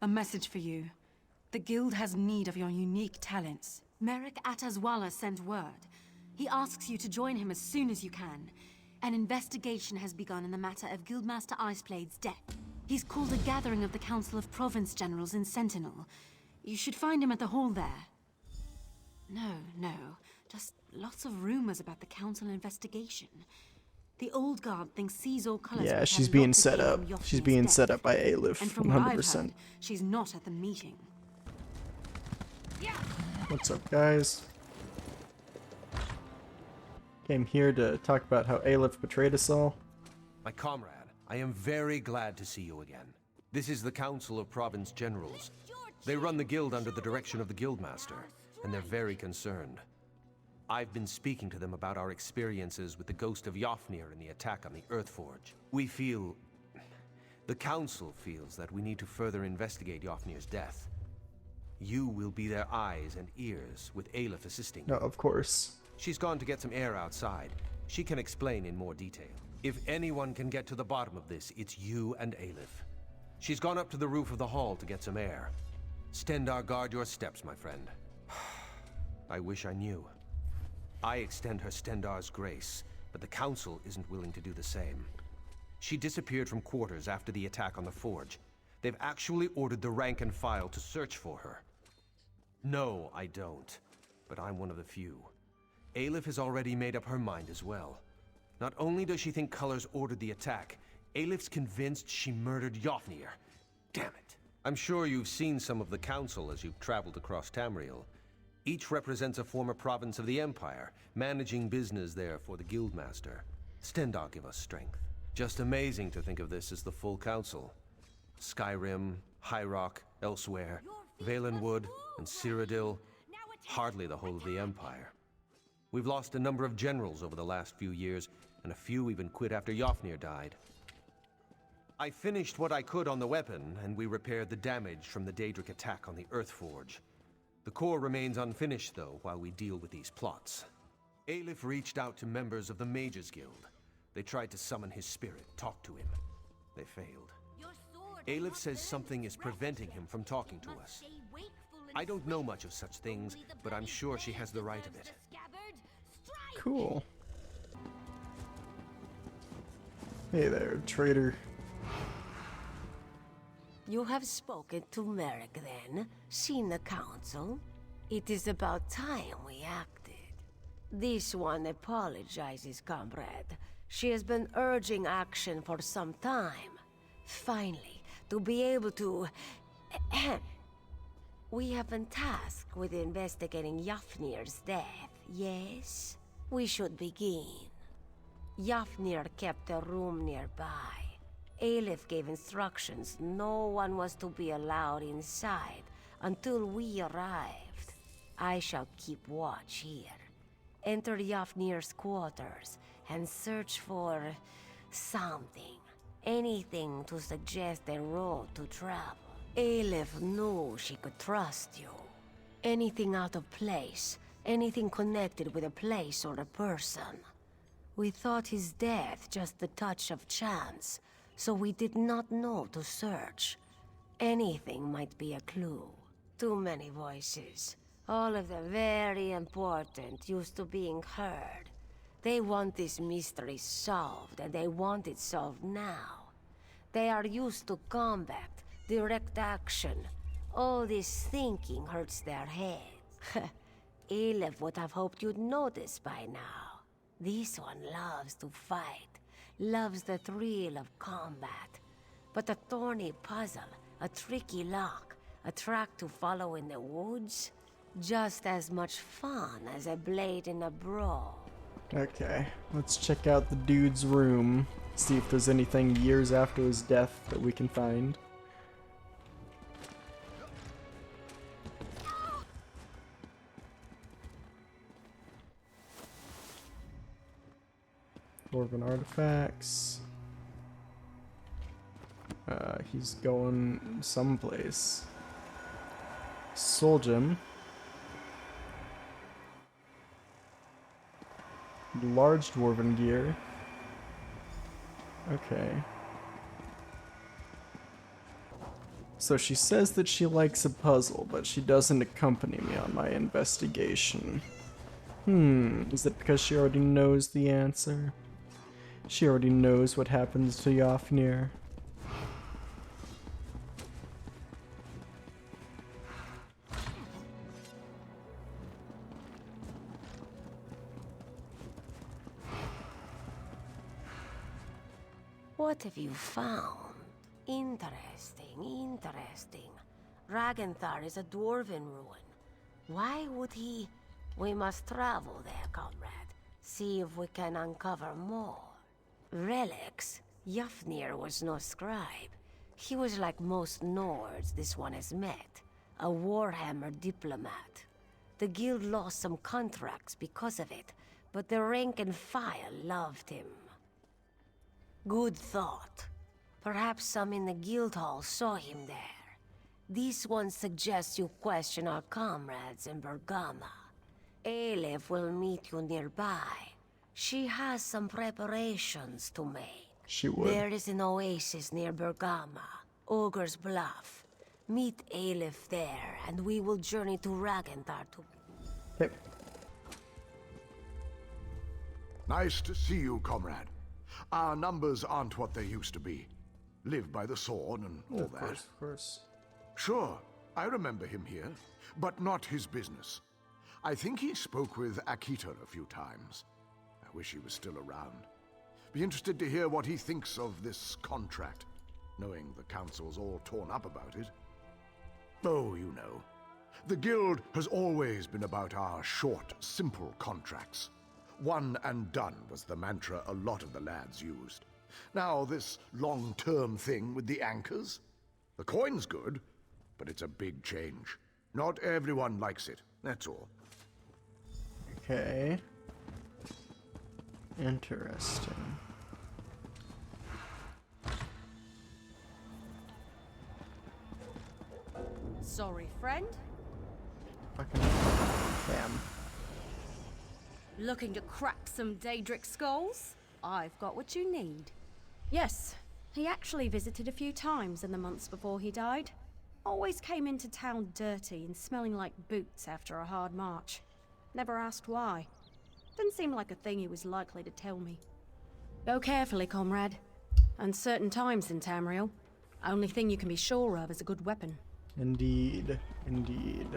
a message for you. The Guild has need of your unique talents. Merrick Atazwala sent word. He asks you to join him as soon as you can. An investigation has begun in the matter of Guildmaster Iceblade's death. He's called a gathering of the Council of Province Generals in Sentinel. You should find him at the hall there. No. Just lots of rumors about the Council investigation. The old guard thinks Caesar Colors. Yeah, she's being set up. She's being set up by Aleph, And from what I've 100%. heard, she's not at the meeting. What's up, guys? Came here to talk about how Aleph betrayed us all. My comrade, I am very glad to see you again. This is the Council of Province Generals. They run the guild under the direction of the Guildmaster, and they're very concerned. I've been speaking to them about our experiences with the ghost of Yofnir in the attack on the Earthforge. The Council feels that we need to further investigate Yofnir's death. You will be their eyes and ears, with Aleph assisting. No, of course. She's gone to get some air outside. She can explain in more detail. If anyone can get to the bottom of this, it's you and Aleph. She's gone up to the roof of the hall to get some air. Stendar, guard your steps, my friend. I wish I knew. I extend her Stendar's grace, but the Council isn't willing to do the same. She disappeared from quarters after the attack on the Forge. They've actually ordered the rank and file to search for her. No, I don't. But I'm one of the few. Aleph has already made up her mind as well. Not only does she think Colors ordered the attack, Aleph's convinced she murdered Yofnir. Damn it. I'm sure you've seen some of the Council as you've traveled across Tamriel. Each represents a former province of the Empire, managing business there for the Guildmaster. Stendar give us strength. Just amazing to think of this as the full Council. Skyrim, High Rock, elsewhere, Valenwood, and Cyrodiil, hardly the whole of the Empire. We've lost a number of generals over the last few years, and a few even quit after Yofnir died. I finished what I could on the weapon, and we repaired the damage from the Daedric attack on the Earthforge. The core remains unfinished, though, while we deal with these plots. Aleph reached out to members of the Mages Guild. They tried to summon his spirit, talk to him. They failed. Aleph says something is preventing him from talking to us. I don't know much of such things, but I'm sure she has the right of it. Cool. Hey there, traitor. You have spoken to Merrick then, seen the council. It is about time we acted. This one apologizes, comrade. She has been urging action for some time. Finally, to be able to... We have been tasked with investigating Yafnir's death, yes? We should begin. Yafnir kept a room nearby. Aleph gave instructions no one was to be allowed inside until we arrived. I shall keep watch here. Enter Yafnir's quarters and search for... something. Anything to suggest a road to travel. Aleph knew she could trust you. Anything out of place, anything connected with a place or a person. We thought his death just a touch of chance, so we did not know to search. Anything might be a clue. Too many voices. All of them very important, used to being heard. They want this mystery solved, and they want it solved now. They are used to combat, direct action. All this thinking hurts their heads. Aleph would have hoped you'd notice by now. This one loves to fight, loves the thrill of combat. But a thorny puzzle, a tricky lock, a track to follow in the woods, just as much fun as a blade in a brawl. Okay, let's check out the dude's room. See if there's anything years after his death that we can find. Dwarven artifacts. He's going someplace. Soul gem. Large dwarven gear. Okay. So she says that she likes a puzzle, but she doesn't accompany me on my investigation. Is it because she already knows the answer? She already knows what happens to Yafnir. What have you found? Interesting, interesting. Ragenthar is a dwarven ruin. Why would he... We must travel there, comrade. See if we can uncover more. Relics? Yafnir was no scribe. He was like most Nords this one has met. A Warhammer diplomat. The guild lost some contracts because of it, but the rank and file loved him. Good thought. Perhaps some in the guild hall saw him there. This one suggests you question our comrades in Bergama. Aleph will meet you nearby. She has some preparations to make. She would. There is an oasis near Bergama, Ogre's Bluff. Meet Aleph there, and we will journey to Ragenthar to... Okay. Nice to see you, comrade. Our numbers aren't what they used to be. Live by the sword and all Of that. course, of course. Sure, I remember him here, but not his business. I think he spoke with alik'r a few times. I wish he was still around. Be interested to hear what he thinks of this contract, knowing the council's all torn up about it. Oh, you know. The guild has always been about our short, simple contracts. One and done was the mantra a lot of the lads used. Now this long-term thing with the anchors? The coin's good, but it's a big change. Not everyone likes it, that's all. Okay. Interesting. Sorry, friend. Fucking damn. Looking to crack some Daedric skulls? I've got what you need. Yes, he actually visited a few times in the months before he died. Always came into town dirty and smelling like boots after a hard march. Never asked why. Didn't seem like a thing he was likely to tell me. Go carefully, comrade. Uncertain times in Tamriel. Only thing you can be sure of is a good weapon. Indeed. Indeed.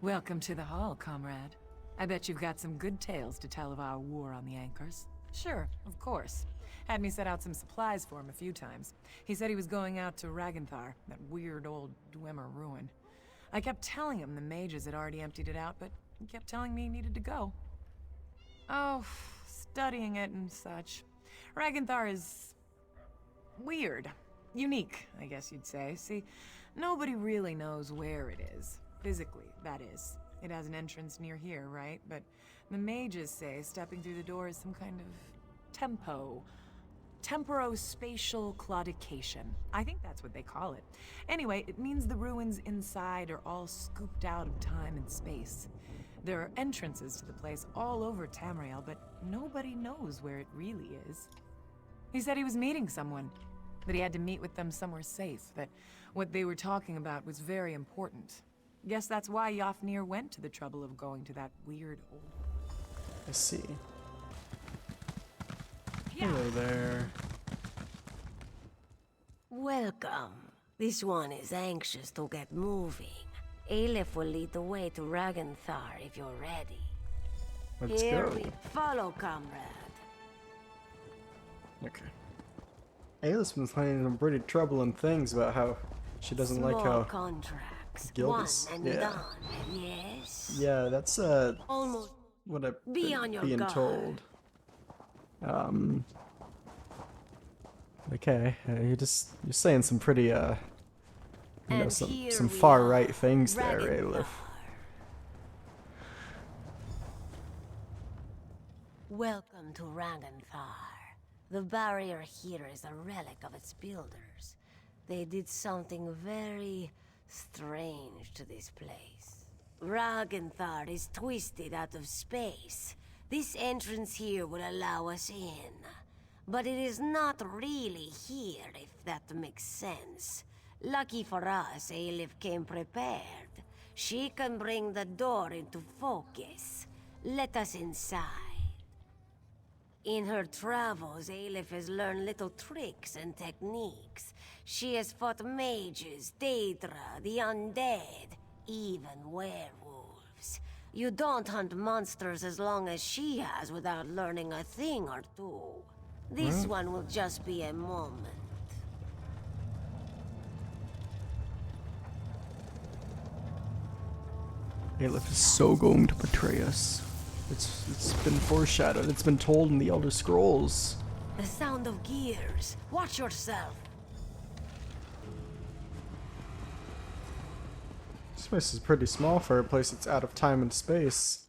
Welcome to the hall, comrade. I bet you've got some good tales to tell of our war on the anchors. Sure, of course. Had me set out some supplies for him a few times. He said he was going out to Ragnthar, that weird old Dwemer ruin. I kept telling him the mages had already emptied it out, but he kept telling me he needed to go. Oh, studying it and such. Ragnthar is weird. Unique, I guess you'd say. See, nobody really knows where it is. Physically, that is. It has an entrance near here, right? But the mages say stepping through the door is some kind of temporospatial claudication. I think that's what they call it. Anyway, it means the ruins inside are all scooped out of time and space. There are entrances to the place all over Tamriel, but nobody knows where it really is. He said he was meeting someone, but he had to meet with them somewhere safe, that what they were talking about was very important. Guess that's why Yafnir went to the trouble of going to that weird old... I see. Hello there. Welcome. This one is anxious to get moving. Aleph will lead the way to Ragnthar if you're ready. Let's Here go. we follow, comrade. Okay. Ayla's been finding some pretty troubling things about how she doesn't like how contracts. Guild One is. and Yeah. done. Yes. Yeah, that's Almost. what I've Be been on your being guard. told. Okay, you're saying some pretty you know, And some here we far are, right things there, Ragnthar. Aleph. Welcome to Ragnthar. The barrier here is a relic of its builders. They did something very strange to this place. Ragnthar is twisted out of space. This entrance here will allow us in. But it is not really here, if that makes sense. Lucky for us, Aleph came prepared. She can bring the door into focus. Let us inside. In her travels, Aleph has learned little tricks and techniques. She has fought mages, Daedra, the undead, even werewolves. You don't hunt monsters as long as she has without learning a thing or two. This one will just be a moment. Aleph is so going to betray us. It's been foreshadowed. It's been told in the Elder Scrolls. The sound of gears. Watch yourself. This place is pretty small for a place that's out of time and space.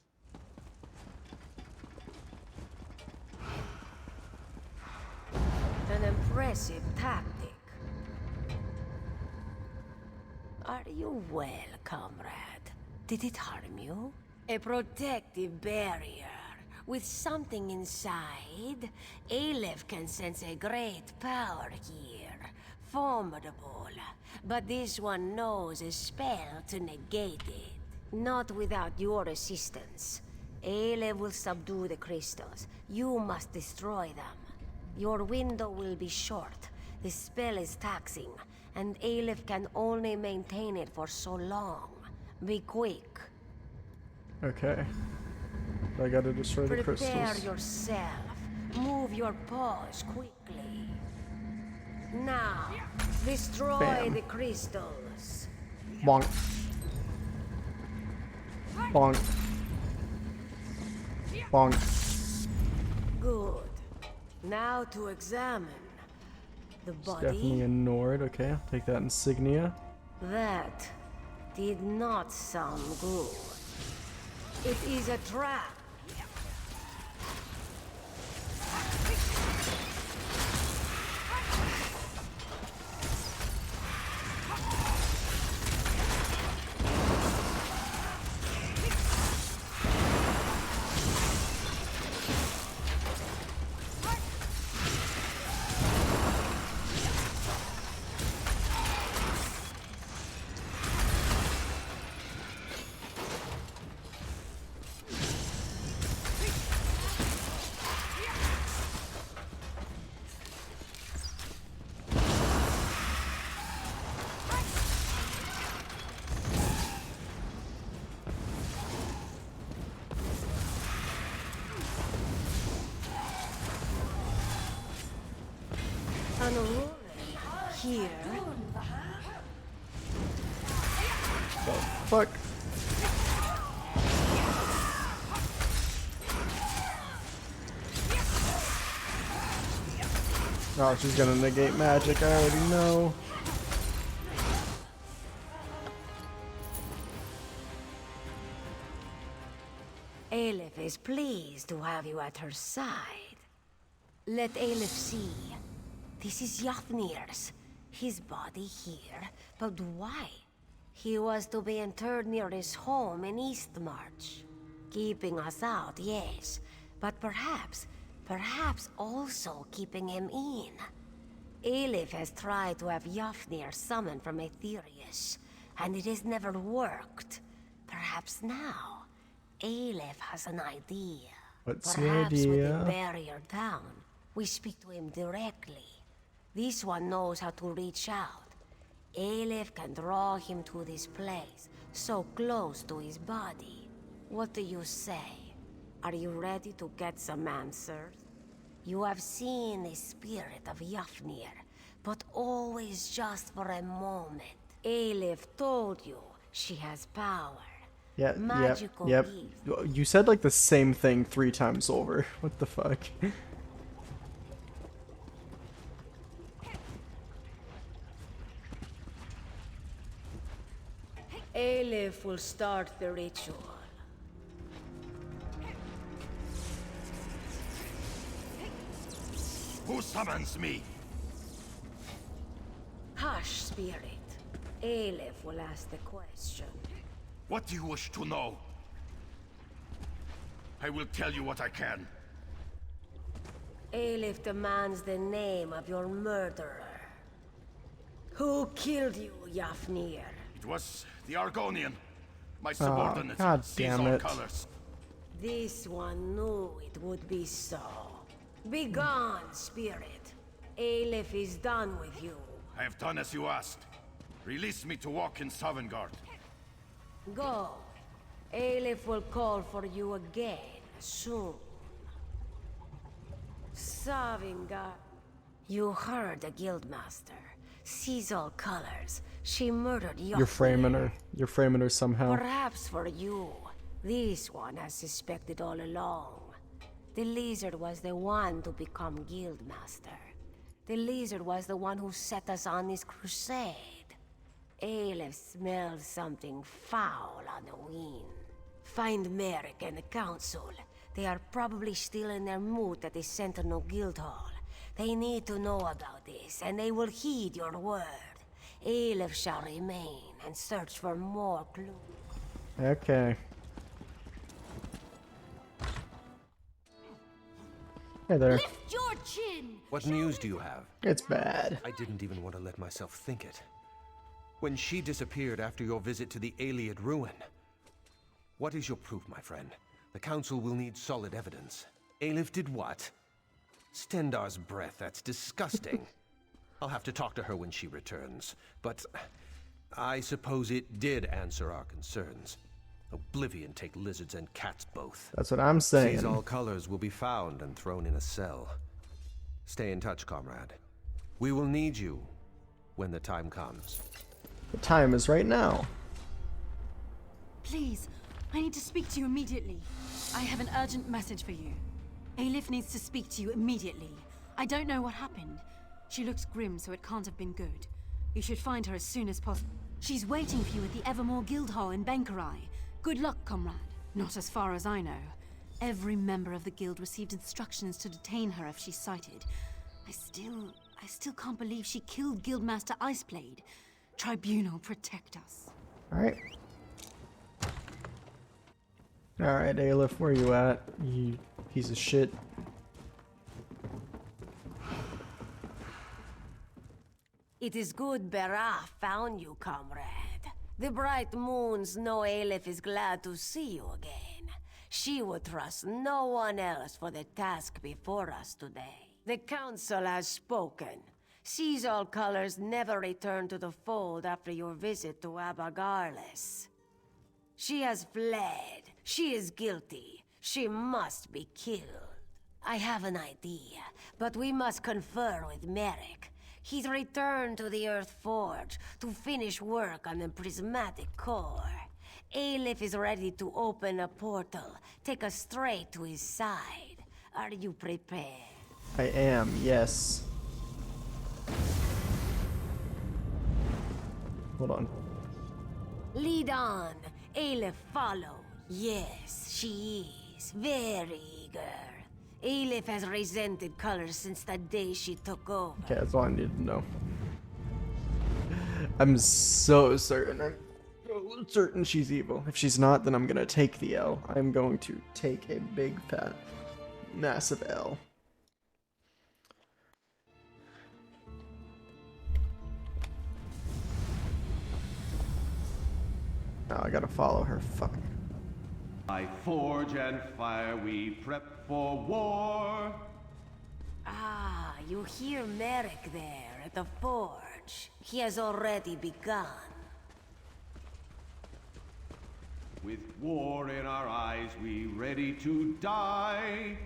An impressive tactic. Are you well, comrade? Did it harm you? A protective barrier. With something inside, Aleph can sense a great power here. Formidable. But this one knows a spell to negate it. Not without your assistance. Aleph will subdue the crystals. You must destroy them. Your window will be short. The spell is taxing, and Aleph can only maintain it for so long. Be quick. Okay. I gotta destroy the crystals. Prepare yourself. Move your paws quickly. Now, destroy Bam. the crystals. Bonk. Bonk. Bonk. Good. Now to examine the It's body. definitely a Nord. Okay, I'll take that insignia. That did not sound good. It is a trap. one ruling here. The fuck? Oh, she's gonna negate magic, I already know. Aleph is pleased to have you at her side. Let Aleph see. This is Yafnir's. His body here, but why? He was to be interred near his home in Eastmarch. Keeping us out, yes, but perhaps also keeping him in. Aleph has tried to have Yafnir summoned from Aetherius, and it has never worked. Perhaps now, Aleph has an idea. What's the Perhaps with idea? the barrier down, we speak to him directly. This one knows how to reach out. Aleph can draw him to this place, so close to his body. What do you say? Are you ready to get some answers? You have seen the spirit of Yafnir, but always just for a moment. Aleph told you she has power. Yeah, Magical yep. gift. You said like the same thing 3 times over. What the fuck? Aleph will start the ritual. Who summons me? Hush, spirit. Aleph will ask the question. What do you wish to know? I will tell you what I can. Aleph demands the name of your murderer. Who killed you, Yafnir? It was the Argonian, my subordinate. God Sees damn all it. colors. This one knew it would be so. Begone, spirit. Aleph is done with you. I have done as you asked. Release me to walk in Sovngarde. Go. Aleph will call for you again soon. Sovngarde. You heard the guildmaster. Sees all colors. She murdered Yafnir. You're framing her. You're framing her somehow. Perhaps for you, this one has suspected all along. The lizard was the one to become guildmaster. The lizard was the one who set us on this crusade. Aleph smells something foul on the wind. Find Merrick and the council. They are probably still in their mood at the Sentinel Guildhall. They need to know about this, and they will heed your word. Aleph shall remain and search for more clues. Okay. Hey there. Lift your chin! What news do you have? It's bad. I didn't even want to let myself think it. When she disappeared after your visit to the alik'r ruin. What is your proof, my friend? The Council will need solid evidence. Aleph did what? Stendar's breath, that's disgusting. I'll have to talk to her when she returns. But I suppose it did answer our concerns. Oblivion take lizards and cats both. That's what I'm saying. These all colors will be found and thrown in a cell. Stay in touch, comrade. We will need you when the time comes. The time is right now. Please, I need to speak to you immediately. I have an urgent message for you. Aleph needs to speak to you immediately. I don't know what happened. She looks grim, so it can't have been good. You should find her as soon as possible. She's waiting for you at the Evermore Guildhall in Bankarai. Good luck, comrade. Not as far as I know. Every member of the guild received instructions to detain her if she's sighted. I still can't believe she killed Guildmaster Iceblade. Tribunal, protect us. Alright. Alright, Aleph, where you at? You piece of shit. It is good Berah found you, comrade. The bright moons know Aleph is glad to see you again. She would trust no one else for the task before us today. The council has spoken. Sees all colors never return to the fold after your visit to Abagarles. She has fled. She is guilty. She must be killed. I have an idea, but we must confer with Merrick. He's returned to the Earth Forge to finish work on the prismatic core. Aleph is ready to open a portal, take us straight to his side. Are you prepared? I am, yes. Hold on. Lead on. Aleph follow. Yes, she is. Very eager. Aleph has resented colors since the day she took over. Okay, that's all I need to know. I'm so certain she's evil. If she's not, then I'm gonna take the L. I'm going to take a big, fat, massive L. Now I gotta follow her. Fuck. By forge and fire we prep for war. Ah, you hear Merrick there at the forge. He has already begun. With war in our eyes, we ready to die.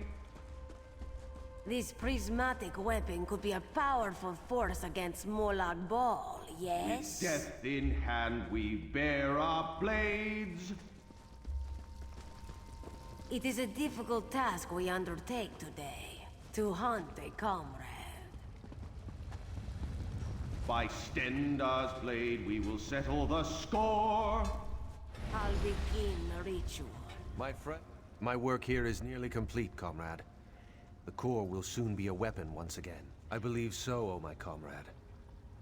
This prismatic weapon could be a powerful force against Molag Bal, yes? With death in hand, we bear our blades. It is a difficult task we undertake today, to hunt a comrade. By Stendar's blade, we will settle the score. I'll begin the ritual. My friend, my work here is nearly complete, comrade. The core will soon be a weapon once again. I believe so, oh my comrade.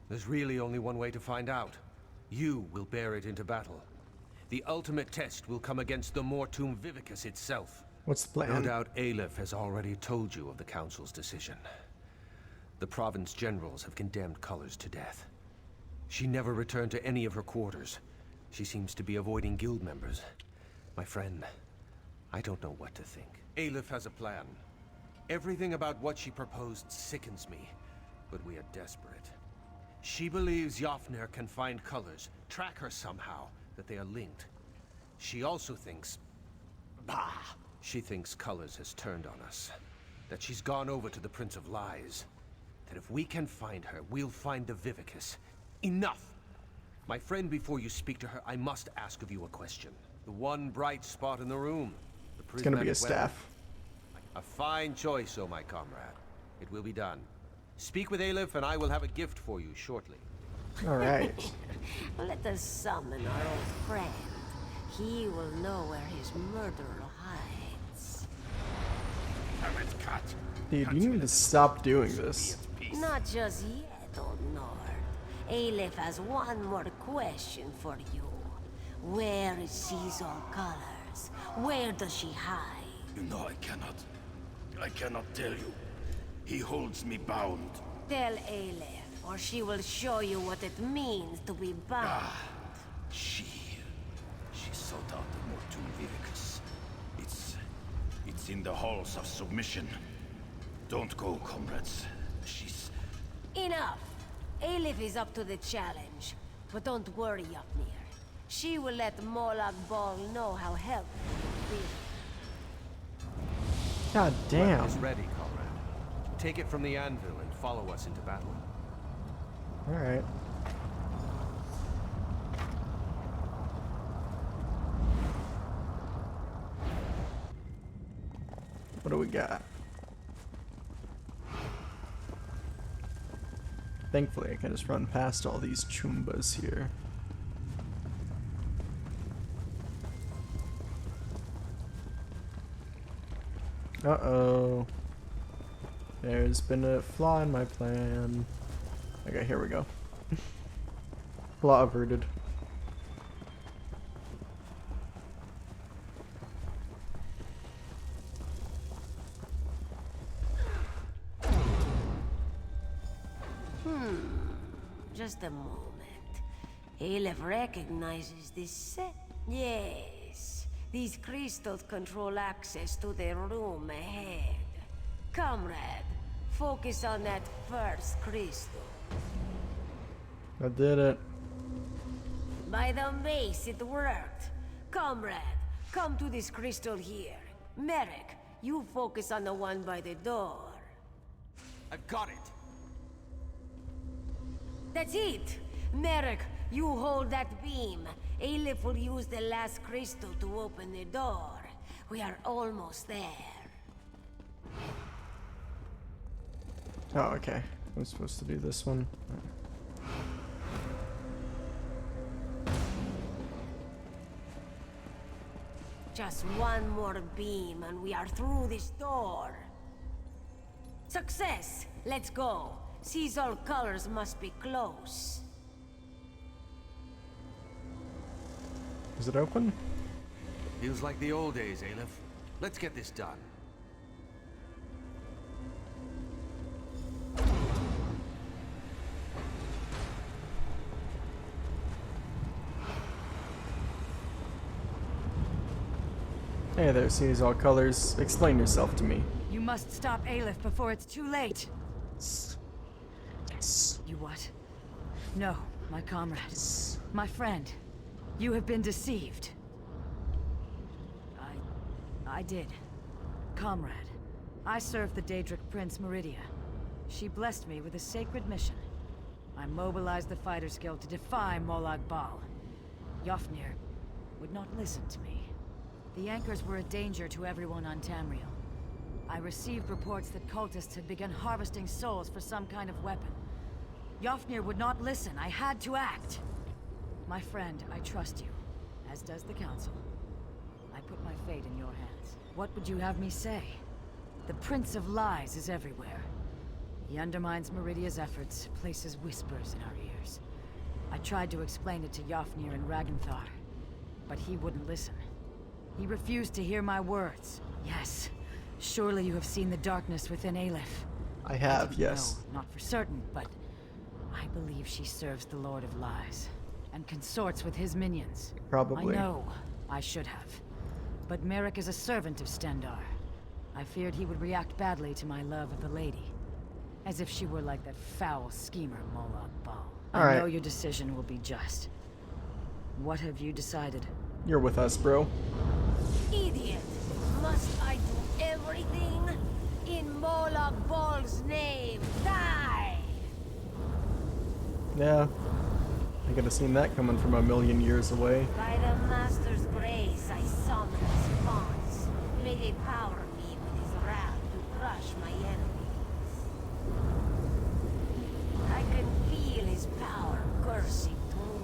There's really only one way to find out. You will bear it into battle. The ultimate test will come against the Mortum Vivicus itself. What's the plan? No doubt Aleph has already told you of the Council's decision. The Province Generals have condemned Colors to death. She never returned to any of her quarters. She seems to be avoiding guild members. My friend, I don't know what to think. Aleph has a plan. Everything about what she proposed sickens me, but we are desperate. She believes Jafnir can find Colors, track her somehow, that they are linked. She also thinks... Bah! She thinks Colors has turned on us. That she's gone over to the Prince of Lies. That if we can find her, we'll find the Vivicus. Enough! My friend, before you speak to her, I must ask of you a question. The one bright spot in the room. It's gonna be a staff. A fine choice, oh my comrade. It will be done. Speak with Aleph and I will have a gift for you shortly. Alright. Let us summon our old friend. He will know where his murderer hides. Have it cut. Dude, you need to stop doing this. Not just yet, old Nord. Aleph has one more question for you. Where is Caesar Colors? Where does she hide? You know I cannot tell you. He holds me bound. Tell Aleph, or she will show you what it means to be bound. She sought out the Mortum Vivicus. It's in the halls of submission. Don't go, comrades. She's... Enough! Aleph is up to the challenge. But don't worry, Jafnir. She will let Molag Bal know how helpful you will be. God damn. Weapon is ready, comrade. Take it from the anvil and follow us into battle. Alright. What do we got? Thankfully, I can just run past all these chumbas here. Uh-oh. There's been a flaw in my plan. Okay, here we go. Flaw averted. Just a moment. Aleph recognizes this set. Yes. These crystals control access to the room ahead. Comrade, focus on that first crystal. I did it. By the mace, it worked. Comrade, come to this crystal here. Merrick, you focus on the one by the door. I've got it. That's it! Merrick, you hold that beam. Aleph will use the last crystal to open the door. We are almost there. Oh, okay. I'm supposed to do this one. Just one more beam and we are through this door. Success! Let's go. Sees all colors must be close. Is it open? Feels like the old days, Aleph. Let's get this done. Hey there, sees all colors. Explain yourself to me. You must stop Aleph before it's too late. Yes. You what? No, my comrade. My friend. You have been deceived. I did. Comrade. I served the Daedric Prince Meridia. She blessed me with a sacred mission. I mobilized the Fighters Guild to defy Molag Bal. Yofnir would not listen to me. The anchors were a danger to everyone on Tamriel. I received reports that cultists had begun harvesting souls for some kind of weapon. Yofnir would not listen. I had to act. My friend, I trust you, as does the Council. I put my fate in your hands. What would you have me say? The Prince of Lies is everywhere. He undermines Meridia's efforts, places whispers in our ears. I tried to explain it to Yofnir and Ragnthar, but he wouldn't listen. He refused to hear my words. Yes, surely you have seen the darkness within Aleph. I have, yes. No, not for certain, but I believe she serves the Lord of Lies and consorts with his minions. Probably. I know I should have. But Merrick is a servant of Stendarr. I feared he would react badly to my love of the lady. As if she were like that foul schemer Molag Bal. I know your decision will be just. What have you decided? You're with us, bro. Idiot! Must I do everything? In Molag Bal's name, die! Yeah. I could have seen that coming from a million years away. By the Master's grace, I summon his bonds. May they power me with his wrath to crush my enemies. I can feel his power coursing through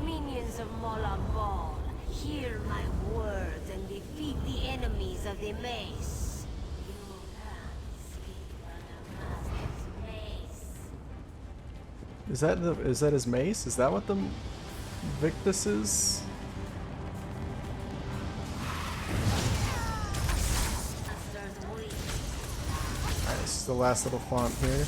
me. Minions of Molag Bal, hear my words and defeat the enemies of the Mace. You can't escape from the Master's mace. Is that his mace? Is that what the Victus is? Alright, this is the last little font here.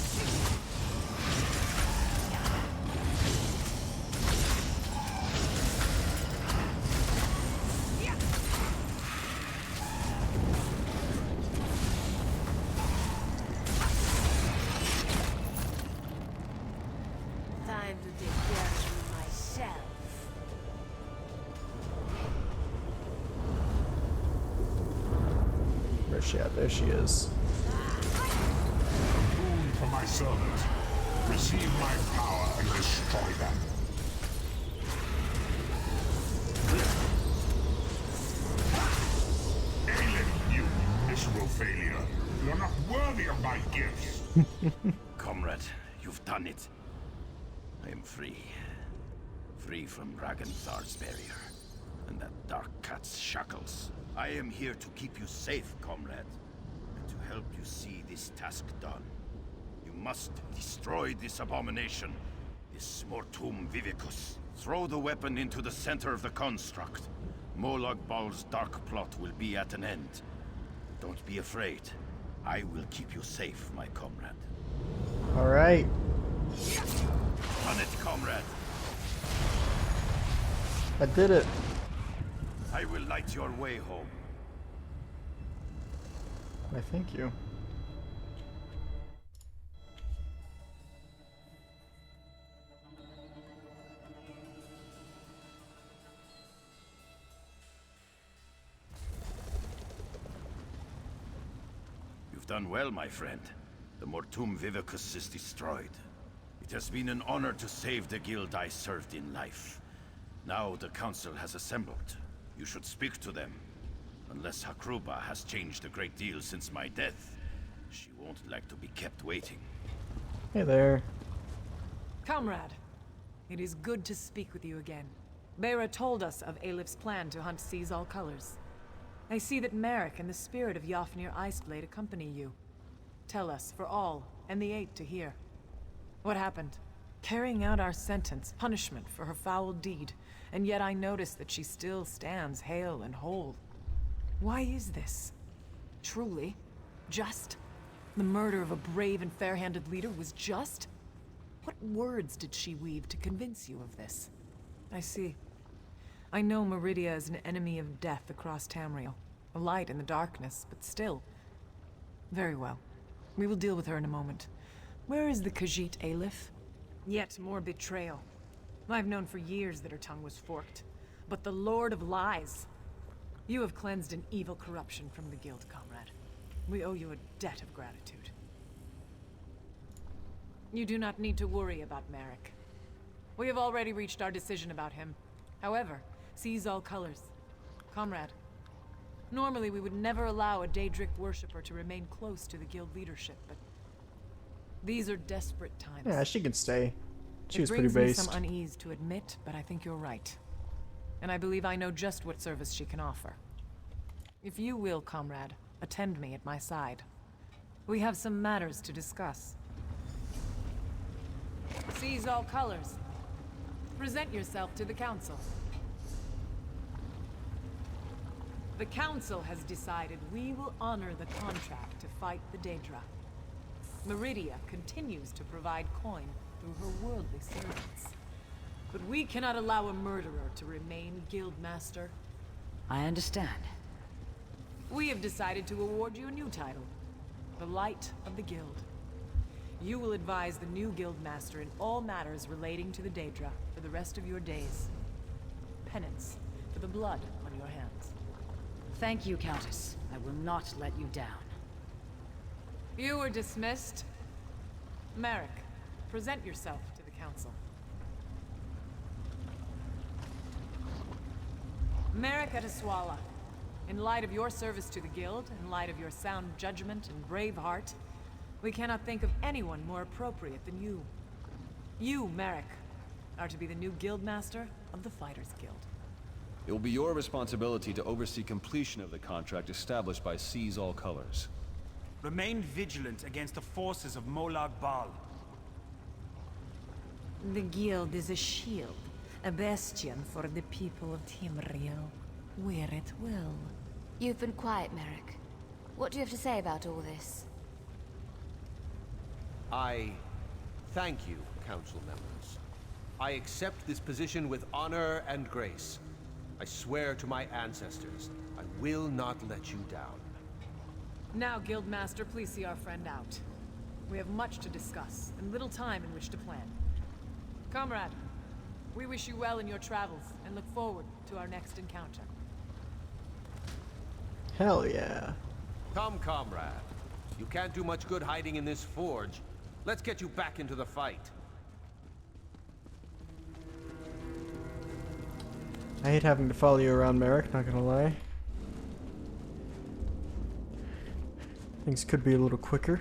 Time to take care of myself. Where's she at? There she is. Boon for my servant. Receive my power and destroy them. Aleph, you miserable failure. You're not worthy of my gifts. Comrade, you've done it. I am free. Free from Ragnthar's barrier and that dark cat's shackles. I am here to keep you safe, comrade, and to help you see this task done. You must destroy this abomination, this Mortum Vivicus. Throw the weapon into the center of the construct. Molag Bal's dark plot will be at an end. Don't be afraid. I will keep you safe, my comrade. Alright. On it, comrade. I did it. I will light your way home. I thank you. You've done well, my friend. The Mortum Vivicus is destroyed. It has been an honor to save the guild I served in life. Now the council has assembled. You should speak to them. Unless Hakruba has changed a great deal since my death, she won't like to be kept waiting. Hey there. Comrade, it is good to speak with you again. Bera told us of Alif's plan to hunt Seize All Colors. I see that Merrick and the spirit of Yofnir Iceblade accompany you. Tell us, for all, and the Eight to hear. What happened? Carrying out our sentence, punishment for her foul deed, and yet I notice that she still stands hale and whole. Why is this? Truly? Just? The murder of a brave and fair-handed leader was just? What words did she weave to convince you of this? I see. I know Meridia is an enemy of death across Tamriel. A light in the darkness, but still. Very well. We will deal with her in a moment. Where is the Khajiit Alif? Yet more betrayal. I've known for years that her tongue was forked. But the Lord of Lies. You have cleansed an evil corruption from the guild, comrade. We owe you a debt of gratitude. You do not need to worry about Merrick. We have already reached our decision about him. However, Seize All Colors. Comrade, normally we would never allow a Daedric worshipper to remain close to the guild leadership, but these are desperate times. Yeah, she can stay. She was It pretty brings me based. some unease to admit, but I think you're right. And I believe I know just what service she can offer. If you will, comrade, attend me at my side. We have some matters to discuss. Seize All Colors. Present yourself to the Council. The Council has decided we will honor the contract to fight the Daedra. Meridia continues to provide coin through her worldly servants. But we cannot allow a murderer to remain Guildmaster. I understand. We have decided to award you a new title. The Light of the Guild. You will advise the new Guildmaster in all matters relating to the Daedra for the rest of your days. Penance for the blood on your hands. Thank you, Countess. I will not let you down. You are dismissed. Merrick, present yourself to the Council. Merrick Ataswala, in light of your service to the Guild, in light of your sound judgment and brave heart, we cannot think of anyone more appropriate than you. You, Merrick, are to be the new Guildmaster of the Fighters Guild. It will be your responsibility to oversee completion of the contract established by Seize All Colors. Remain vigilant against the forces of Molag Bal. The Guild is a shield, a bastion for the people of Tamriel. Wear it well. You've been quiet, Merrick. What do you have to say about all this? I thank you, Council members. I accept this position with honor and grace. I swear to my ancestors, I will not let you down. Now, Guildmaster, please see our friend out. We have much to discuss, and little time in which to plan. Comrade, we wish you well in your travels, and look forward to our next encounter. Hell yeah. Come, comrade. You can't do much good hiding in this forge. Let's get you back into the fight. I hate having to follow you around, Merrick, not gonna lie. Things could be a little quicker.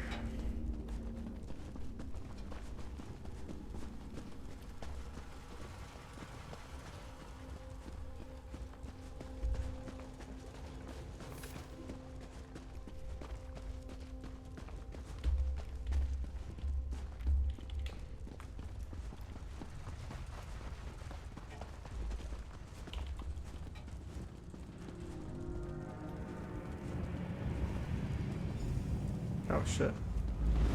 Oh shit.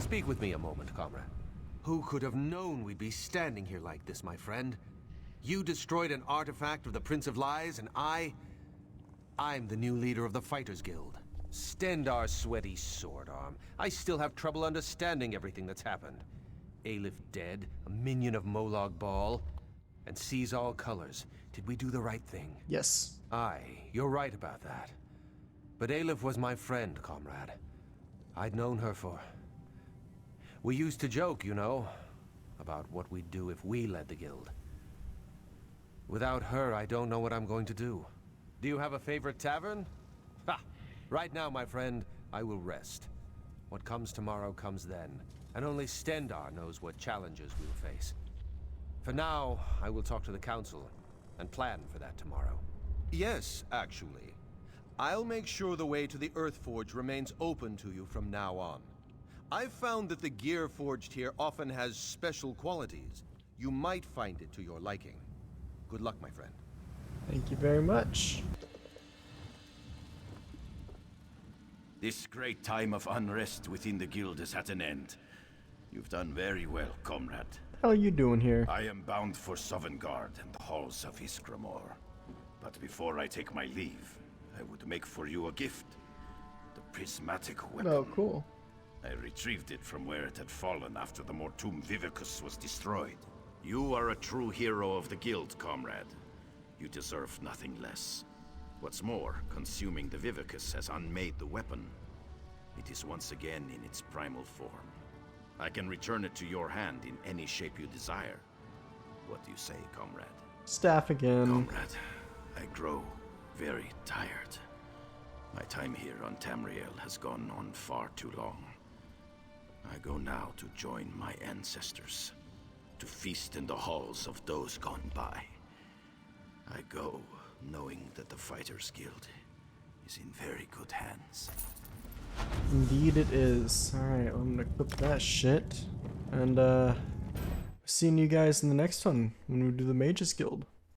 Speak with me a moment, comrade. Who could have known we'd be standing here like this, my friend? You destroyed an artifact of the Prince of Lies, and I'm the new leader of the Fighters Guild. Stendar's sweaty sword arm. I still have trouble understanding everything that's happened. Alif dead, a minion of Molag Bal, and Seize All Colors. Did we do the right thing? Yes. Aye, you're right about that. But Alif was my friend, comrade. I'd known her for... We used to joke, you know. about what we'd do if we led the guild. Without her, I don't know what I'm going to do. Do you have a favorite tavern? Ha! Right now, my friend, I will rest. What comes tomorrow comes then, and only Stendar knows what challenges we'll face. For now, I will talk to the council and plan for that tomorrow. Yes, actually. I'll make sure the way to the Earthforge remains open to you from now on. I've found that the gear forged here often has special qualities. You might find it to your liking. Good luck, my friend. Thank you very much. This great time of unrest within the guild is at an end. You've done very well, comrade. How are you doing here? I am bound for Sovngarde and the halls of Iskramor. But before I take my leave, I would make for you a gift. The prismatic weapon. Oh, cool. I retrieved it from where it had fallen after the Mortum Vivicus was destroyed. You are a true hero of the guild, comrade. You deserve nothing less. What's more, consuming the Vivicus has unmade the weapon. It is once again in its primal form. I can return it to your hand in any shape you desire. What do you say, comrade? Staff again. Comrade, I grow very tired. My time here on Tamriel has gone on far too long. I go now to join my ancestors, to feast in the halls of those gone by. I go knowing that the Fighters Guild is in very good hands. Indeed it is. Alright, I'm gonna equip that shit. And seeing you guys in the next one when we do the Mages Guild.